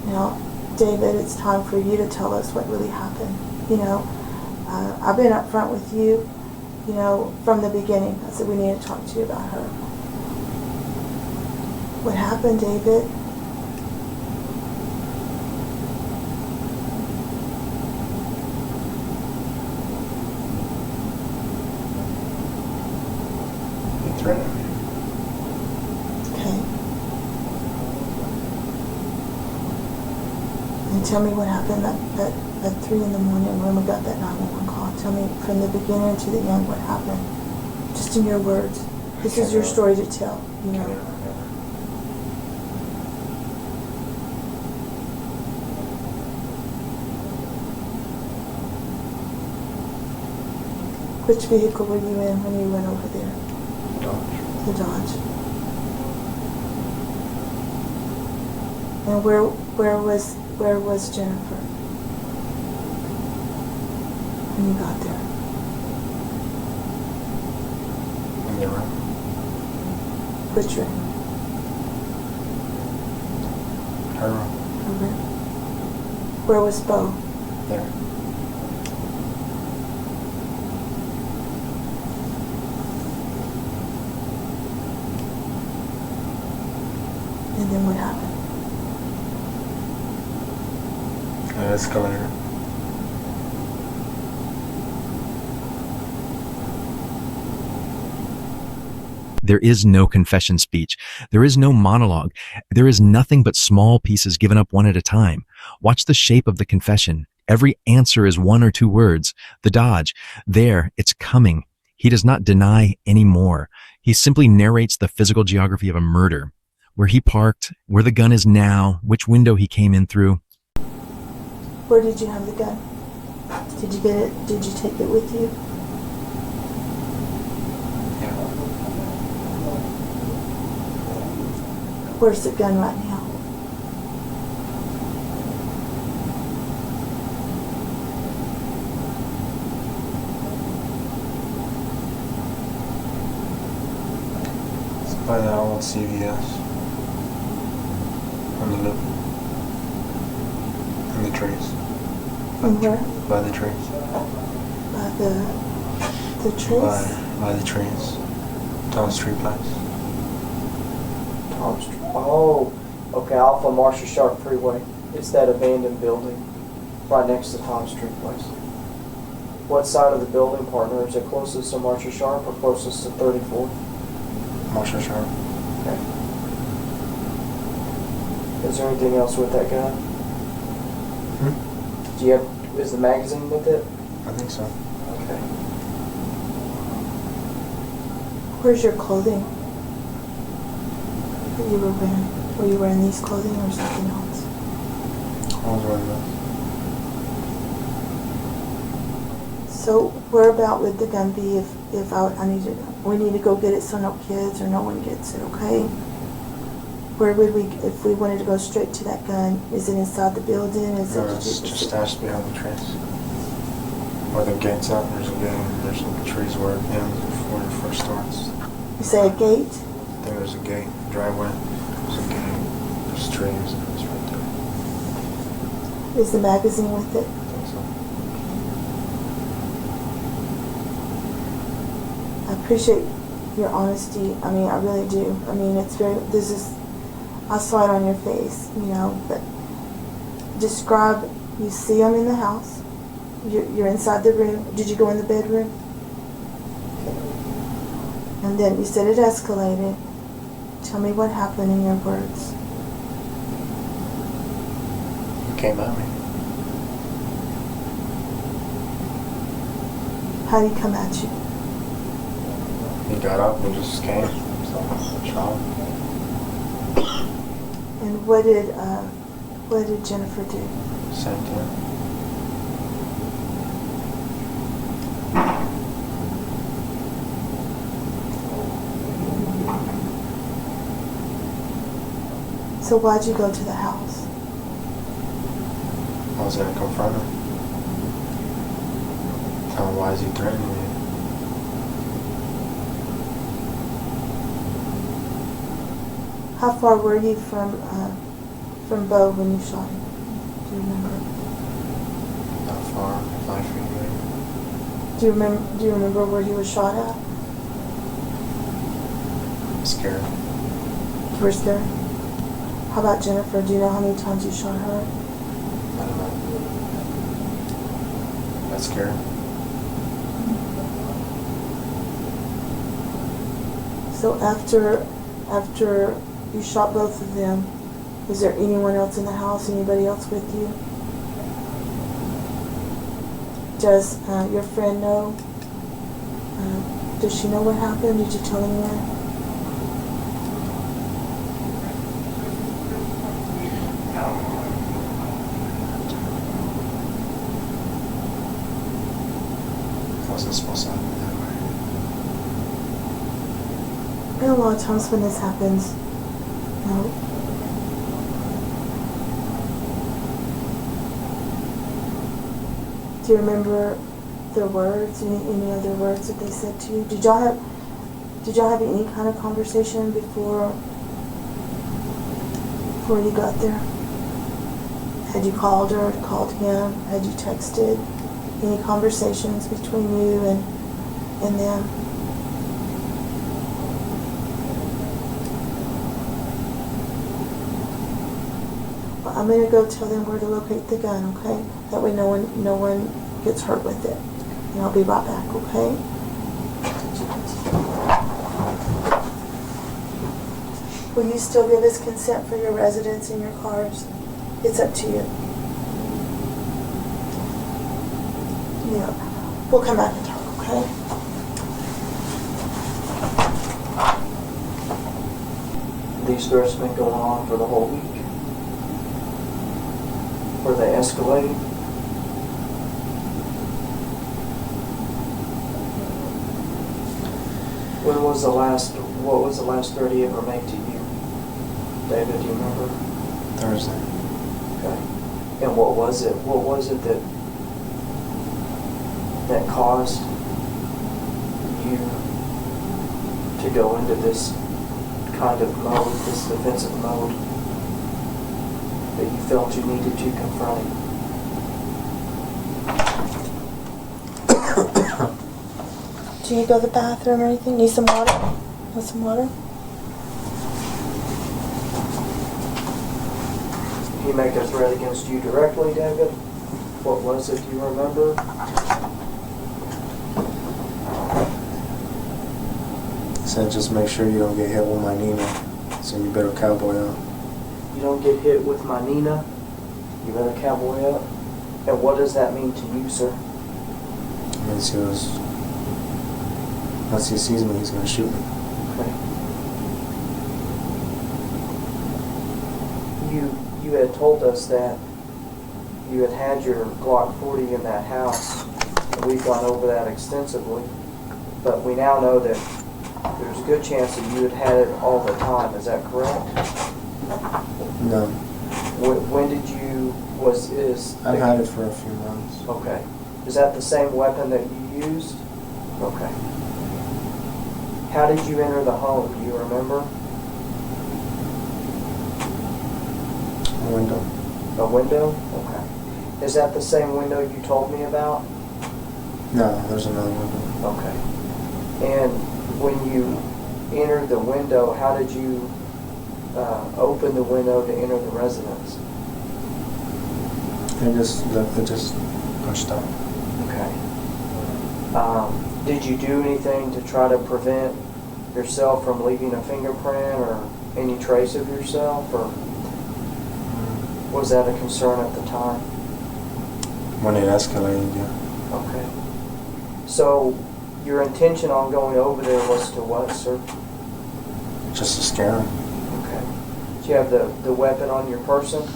Now, David, it's time for you to tell us what really happened. You know, I've been up front with you, you know, from the beginning. I said we need to talk to you about her. What happened, David? He threatened me. Okay. And tell me what happened at 3 in the morning when we got that 911 call. Tell me from the beginning to the end what happened. Just in your words. This is your story to tell, you know. Which vehicle were you in when you went over there? Dodge. The Dodge. And where was Jennifer when you got there? In the room. Which room? Her room. Her room. Where was Bo? There. And then what happened? An escalator. There is no confession speech. There is no monologue. There is nothing but small pieces given up one at a time. Watch the shape of the confession. Every answer is one or two words. The Dodge. There, it's coming. He does not deny anymore. He simply narrates the physical geography of a murder. Where he parked, where the gun is now, which window he came in through. Where did you have the gun? Did you get it? Did you take it with you? Yeah. Where's the gun right now? It's by the old CVS. On the loop. In the trees. And where? By the trees. By the trees? By the trees. Tom Street Place. Tom Street. Oh, okay, off of Marshall Sharp Freeway. It's that abandoned building right next to Tom Street Place. What side of the building, partner? Is it closest to Marshall Sharp or closest to 34? Marshall Sharp. Okay. Is there anything else with that gun? Do you have, is the magazine with it? I think so. Okay. Where's your clothing that you were wearing? Were you wearing these clothing or something else? I was wearing that. So where about would the gun be if I need to, we need to go get it so no kids or no one gets it, okay? Where would we, if we wanted to go straight to that gun, is it inside the building? Is No, it it's just stashed behind the trees. Where the gate's at, there's a gate, and there's some trees where it ends before it first starts. You say a gate? I think there's a gate, driveway, there's a gate, there's trees, and it's right there. Is the magazine with it? I think so. I appreciate your honesty. I mean, I really do. I mean, it's very, this is, I saw it on your face, you know, but describe, you see them in the house, you're inside the room. Did you go in the bedroom? And then you said it escalated. Tell me what happened in your words. He came at me. How did he come at you? He got up and just came. So, shot him. And what did Jennifer do? Same thing. So why'd you go to the house? I was gonna confront him. Tell him why is he threatening me? How far were you from Bo when you shot him? Do you remember? Not far, 5 feet away. Do you remember where he was shot at? I'm scared. You were scared? How about Jennifer? Do you know how many times you shot her? I don't know. That's scared. So after you shot both of them, was there anyone else in the house? Anybody else with you? Does your friend know? Does she know what happened? Did you tell anyone? I wasn't supposed to happen. And a lot of times when this happens, do you remember their words? Any other words that they said to you? Did y'all have any kind of conversation before you got there? Had you called her, called him? Had you texted? Any conversations between you and them? Well, I'm gonna go tell them where to locate the gun, okay? That way no one gets hurt with it. And I'll be right back, okay? Will you still give us consent for your residence and your cars? It's up to you. Yeah. We'll come back and talk, okay? These threats have been going on for the whole week. Were they escalating? What was the last threat he ever made to you? David, do you remember? Thursday. Okay. And what was it? What was it that caused you to go into this kind of mode, this defensive mode, that you felt you needed to confront him? Do you go to the bathroom or anything? Need some water? Want some water? Did he make a threat against you directly, David? What was it, do you remember? He said just make sure you don't get hit with my Nina. So you better cowboy up. You don't get hit with my Nina, you better cowboy up. And what does that mean to you, sir? Means once he sees me, he's gonna shoot me. Okay. You had told us that you had your Glock 40 in that house, and we've gone over that extensively, but we now know that there's a good chance that you had it all the time. Is that correct? No. When did you, I've had it for a few months. Okay. Is that the same weapon that you used? Okay. How did you enter the home? Do you remember? A window. A window? Okay. Is that the same window you told me about? No, there's another window. Okay. And when you entered the window, how did you open the window to enter the residence? It just pushed up. Okay. Did you do anything to try to prevent yourself from leaving a fingerprint or any trace of yourself, or was that a concern at the time? When it escalated, yeah. Okay. So your intention on going over there was to what, sir? Just to scare him. Okay. Do you have the weapon on your person,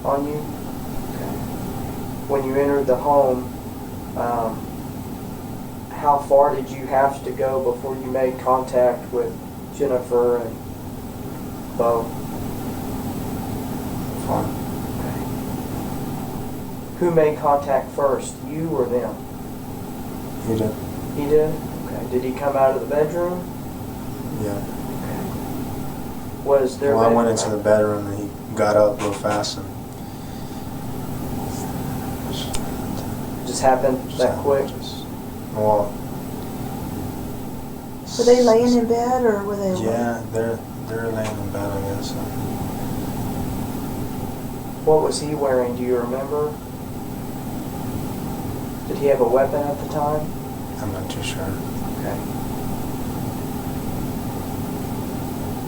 on you? Okay. When you entered the home, how far did you have to go before you made contact with Jennifer and Bo? Fine. Okay. Who made contact first, you or them? He did. He did? Okay. Did he come out of the bedroom? Yeah. Okay. Was there... Well, I went into the bedroom and he got up real fast and... Just happened that quick? Well... Were they laying in bed or were they... Yeah, they're laying in bed, I guess. What was he wearing? Do you remember? Did he have a weapon at the time? I'm not too sure. Okay.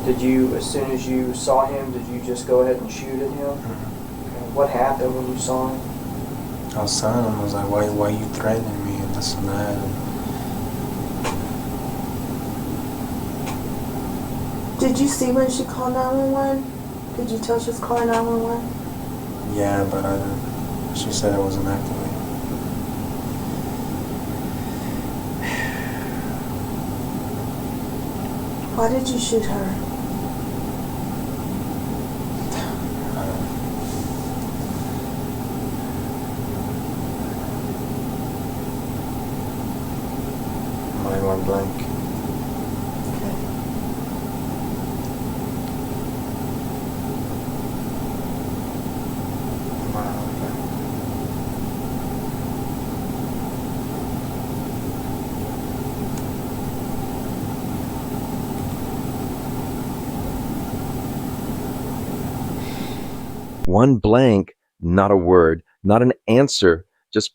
Did you, as soon as you saw him, did you just go ahead and shoot at him? Mm-hmm. Okay. What happened when you saw him? I was telling him, I was like, why you threatening me and this and that? And Did you see when she called 911? Did you tell she was calling 911? yeah, but I didn't. She said it wasn't activated. Why did you shoot her? Mind went blank. Okay. Mind went blank. One blank, not a word, not an answer, just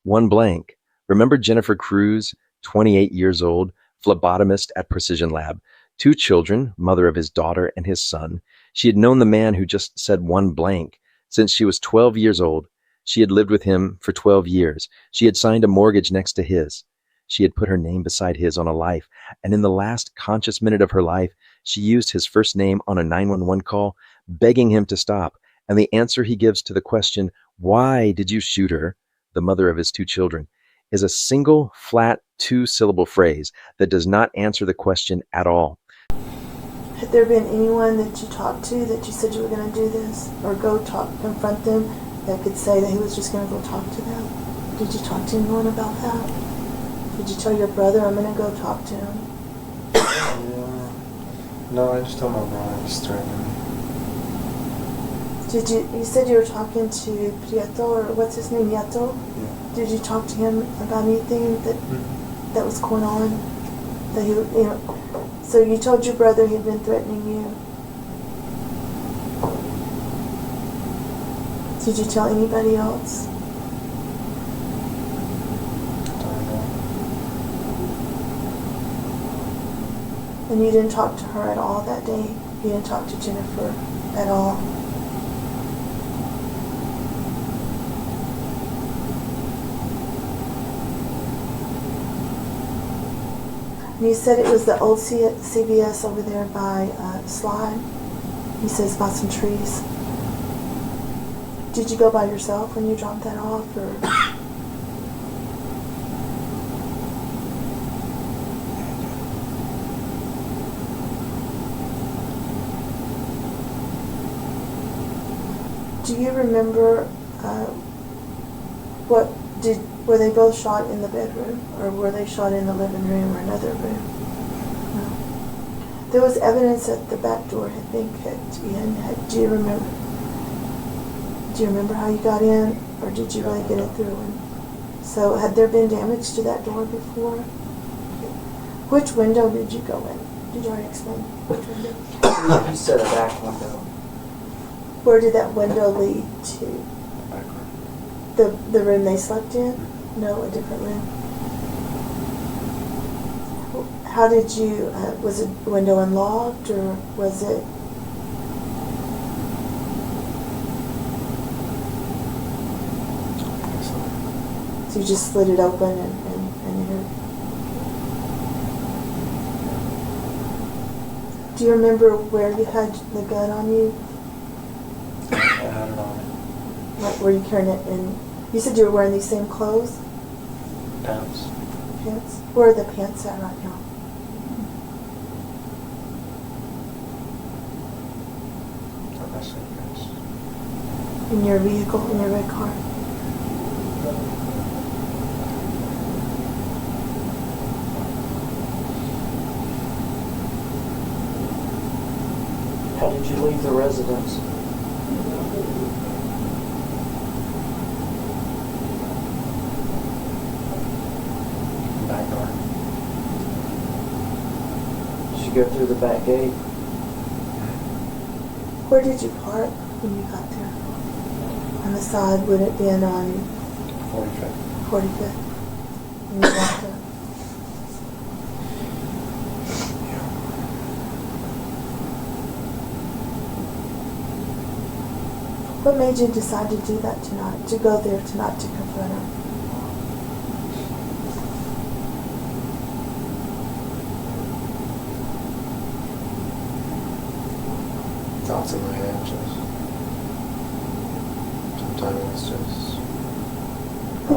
one blank. Remember Jennifer Cruz, 28 years old, phlebotomist at Precision Lab, 2 children, mother of his daughter and his son. She had known the man who just said one blank since she was 12 years old. She had lived with him for 12 years. She had signed a mortgage next to his. She had put her name beside his on a life, and in the last conscious minute of her life, she used his first name on a 911 call, begging him to stop. And the answer he gives to the question, "Why did you shoot her?" the mother of his 2 children, is a single, flat, 2-syllable phrase that does not answer the question at all. Had there been anyone that you talked to that you said you were going to do this or go confront them that could say that he was just going to go talk to them? Did you talk to anyone about that? Did you tell your brother, I'm going to go talk to him? Yeah. No, I just told my brother he's threatening me. You said you were talking to Prieto, or what's his name, Nieto? Yeah. Did you talk to him about anything that was going on? That he, so you told your brother he'd been threatening you. Did you tell anybody else? Don't know. And you didn't talk to her at all that day? You didn't talk to Jennifer at all? And you said it was the old CVS over there by Slide. He says about some trees. Did you go by yourself when you dropped that off, or? Do you remember were they both shot in the bedroom, or were they shot in the living room or another room? No. There was evidence that the back door had been kicked in. Do you remember? Do you remember how you got in, or did you really get it through? So had there been damage to that door before? Which window did you go in? Did you already explain which window? You said a back window. Where did that window lead to? Back room. The room they slept in? No, a different room. How did you, was it window unlocked, or was it? So you just slid it open and entered? Do you remember where you had the gun on you? I had it on Like, were you carrying it in? You said you were wearing these same clothes? pants. Pants? Where are the pants at right now? Not my suitcase. In your vehicle, in your red car? How did you leave the residence? Back door. Did you go through the back gate? Where did you park when you got there? On the side, would it be on 45th. 45th? When you got there? What made you decide to do that tonight? To go there tonight to confront her? Thoughts in my head, just. Sometimes it's just. I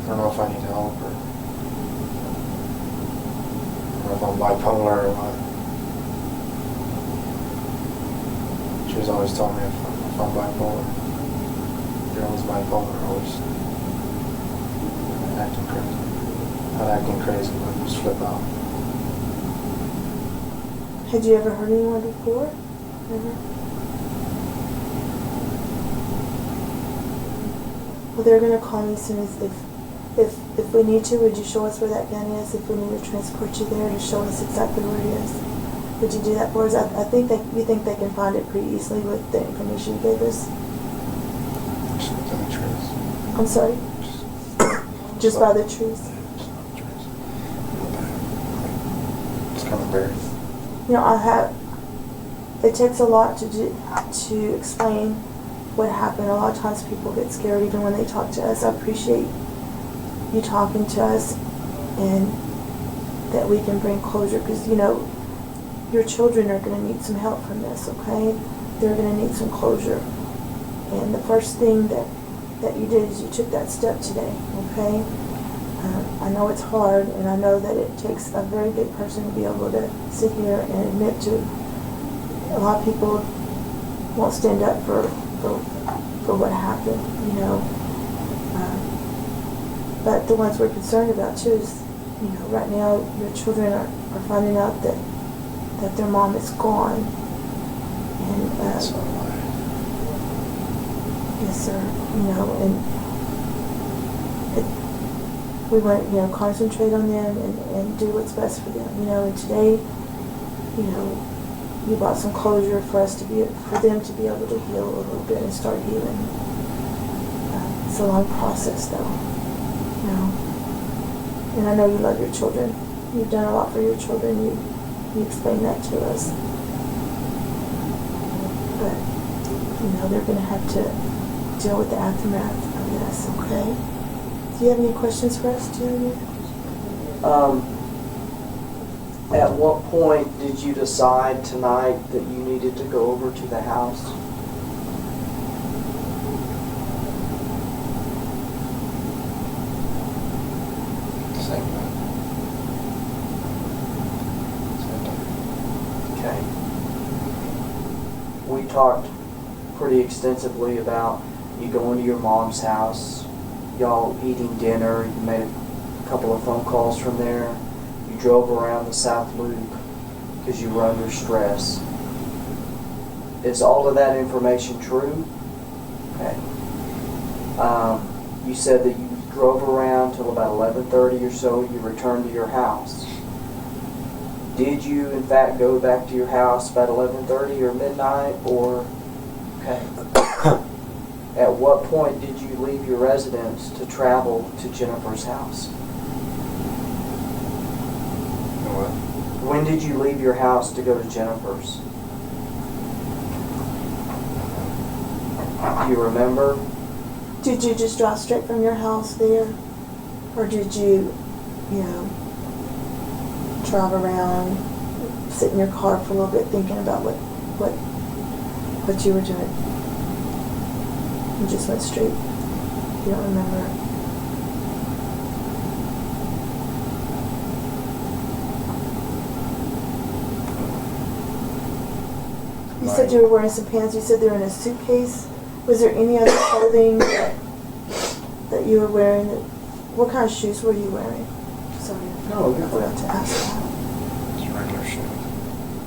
don't know if I need help, or. I don't know if I'm bipolar or what. She's always told me if I'm bipolar. You're always bipolar, always acting crazy. Not acting crazy, but just flip out. Had you ever hurt anyone before? Never? Well, they're going to call me as soon as if we need to. Would you show us where that gun is? If we need to transport you there to show us exactly where it is, would you do that for us? I think you think they can find it pretty easily with the information you gave us. Just look at the trees. I'm sorry. Just by the trees. It's kind of buried. You know, it takes a lot to explain what happened. A lot of times people get scared even when they talk to us. I appreciate you talking to us and that we can bring closure, because, you know, your children are going to need some help from this, okay? They're going to need some closure. And the first thing that you did is you took that step today, okay? I know it's hard, and I know that it takes a very big person to be able to sit here and admit to. A lot of people won't stand up for what happened, you know. But the ones we're concerned about too is, you know, right now your children are finding out that their mom is gone. And That's not right. yes, sir. You know, and we want to, you know, concentrate on them and do what's best for them. You know, and today, you know, you brought some closure for them to be able to heal a little bit and start healing. It's a long process, though. You know, and I know you love your children. You've done a lot for your children. You explained that to us. But you know, they're going to have to deal with the aftermath of this. Okay. Do you have any questions for us, Jeremy? At what point did you decide tonight that you needed to go over to the house? Same thing. Okay. We talked pretty extensively about you going to your mom's house, y'all eating dinner, you made a couple of phone calls from there, you drove around the South Loop because you were under stress. Is all of that information true? Okay. You said that you drove around till about 11:30 or so, you returned to your house. Did you in fact go back to your house about 11:30 or midnight, or okay? At what point did you leave your residence to travel to Jennifer's house? What? When did you leave your house to go to Jennifer's? Do you remember? Did you just drive straight from your house there, or did you, you know, drive around, sit in your car for a little bit, thinking about what you were doing? You just went straight. You don't remember? You said you were wearing some pants. You said they were in a suitcase. Was there any other clothing that you were wearing? What kind of shoes were you wearing? Sorry, No, I forgot to ask that. It's regular shoes.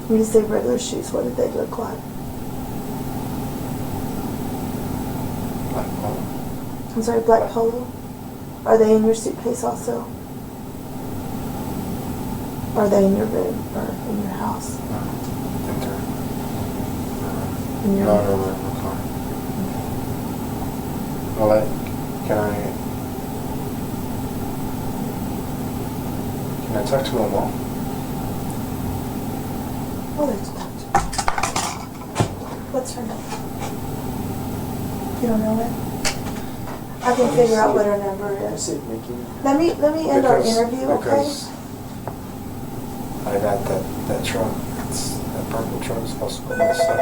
When you say regular shoes, what did they look like? Black polo. I'm sorry, black polo? Are they in your suitcase also? Are they in your room or in your house? No, I think they're In your no, in my car. Well, can I talk to my mom? Oh, that's good. What's her name? You don't know it? I can figure out what her number is. Let me end our interview, okay? Because I got that truck. That purple truck is supposed to be my son.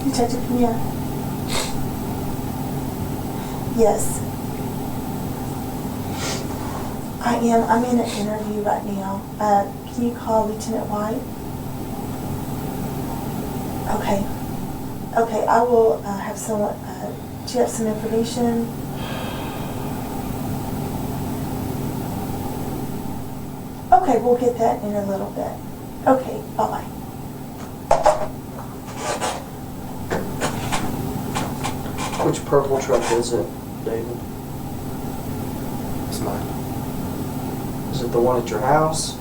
Detective Mia. Yes. I am. I'm in an interview right now. Can you call Lieutenant White? Okay. Okay, I will have someone, do you have some information? Okay, we'll get that in a little bit. Okay, bye-bye. Which purple truck is it, David? It's mine. Is it the one at your house?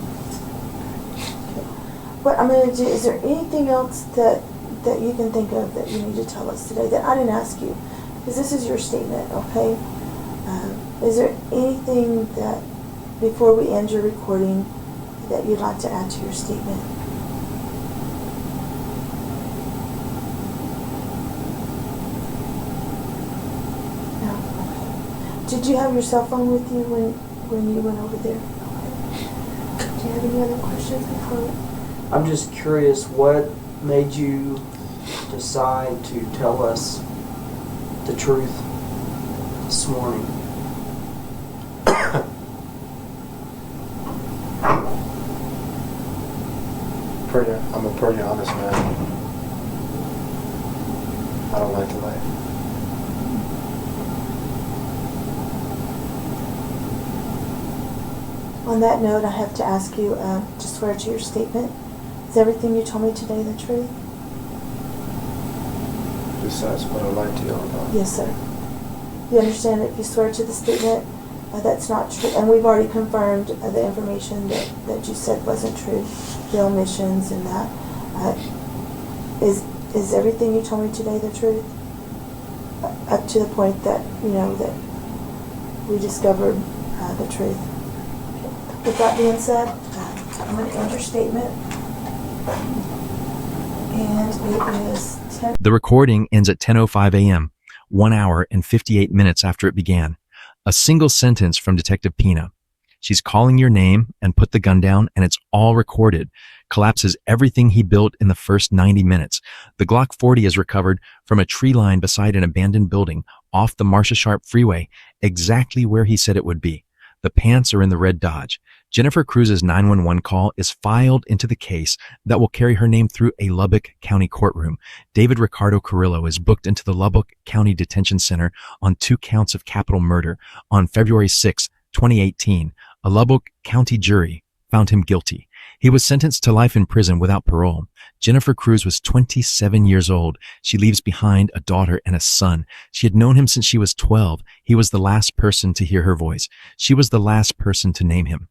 What I'm going to do, is there anything else that you can think of that you need to tell us today that I didn't ask you? Because this is your statement, okay? Is there anything that, before we end your recording, that you'd like to add to your statement? No? Okay. Did you have your cell phone with you when you went over there? Okay. Do you have any other questions before? I'm just curious, what made you decide to tell us the truth this morning? I'm a pretty honest man. I don't like to lie. On that note, I have to ask you to swear to your statement. Is everything you told me today the truth? Besides what I lied to you all about. Yes, sir. You understand that if you swear to the statement, that's not true, and we've already confirmed the information that you said wasn't true, the omissions and that. Is everything you told me today the truth? Up to the point that, that we discovered the truth. With that being said, I'm going to end your statement. And it is 10. The recording ends at 10:05 a.m., 1 hour and 58 minutes after it began. A single sentence from Detective Pina. She's calling your name and put the gun down, and it's all recorded. Collapses everything he built in the first 90 minutes. The Glock 40 is recovered from a tree line beside an abandoned building off the Marcia Sharp freeway, exactly where he said it would be. The pants are in the red Dodge. Jennifer Cruz's 911 call is filed into the case that will carry her name through a Lubbock County courtroom. David Carrillo is booked into the Lubbock County Detention Center on 2 counts of capital murder. On February 6, 2018, a Lubbock County jury found him guilty. He was sentenced to life in prison without parole. Jennifer Cruz was 27 years old. She leaves behind a daughter and a son. She had known him since she was 12. He was the last person to hear her voice. She was the last person to name him.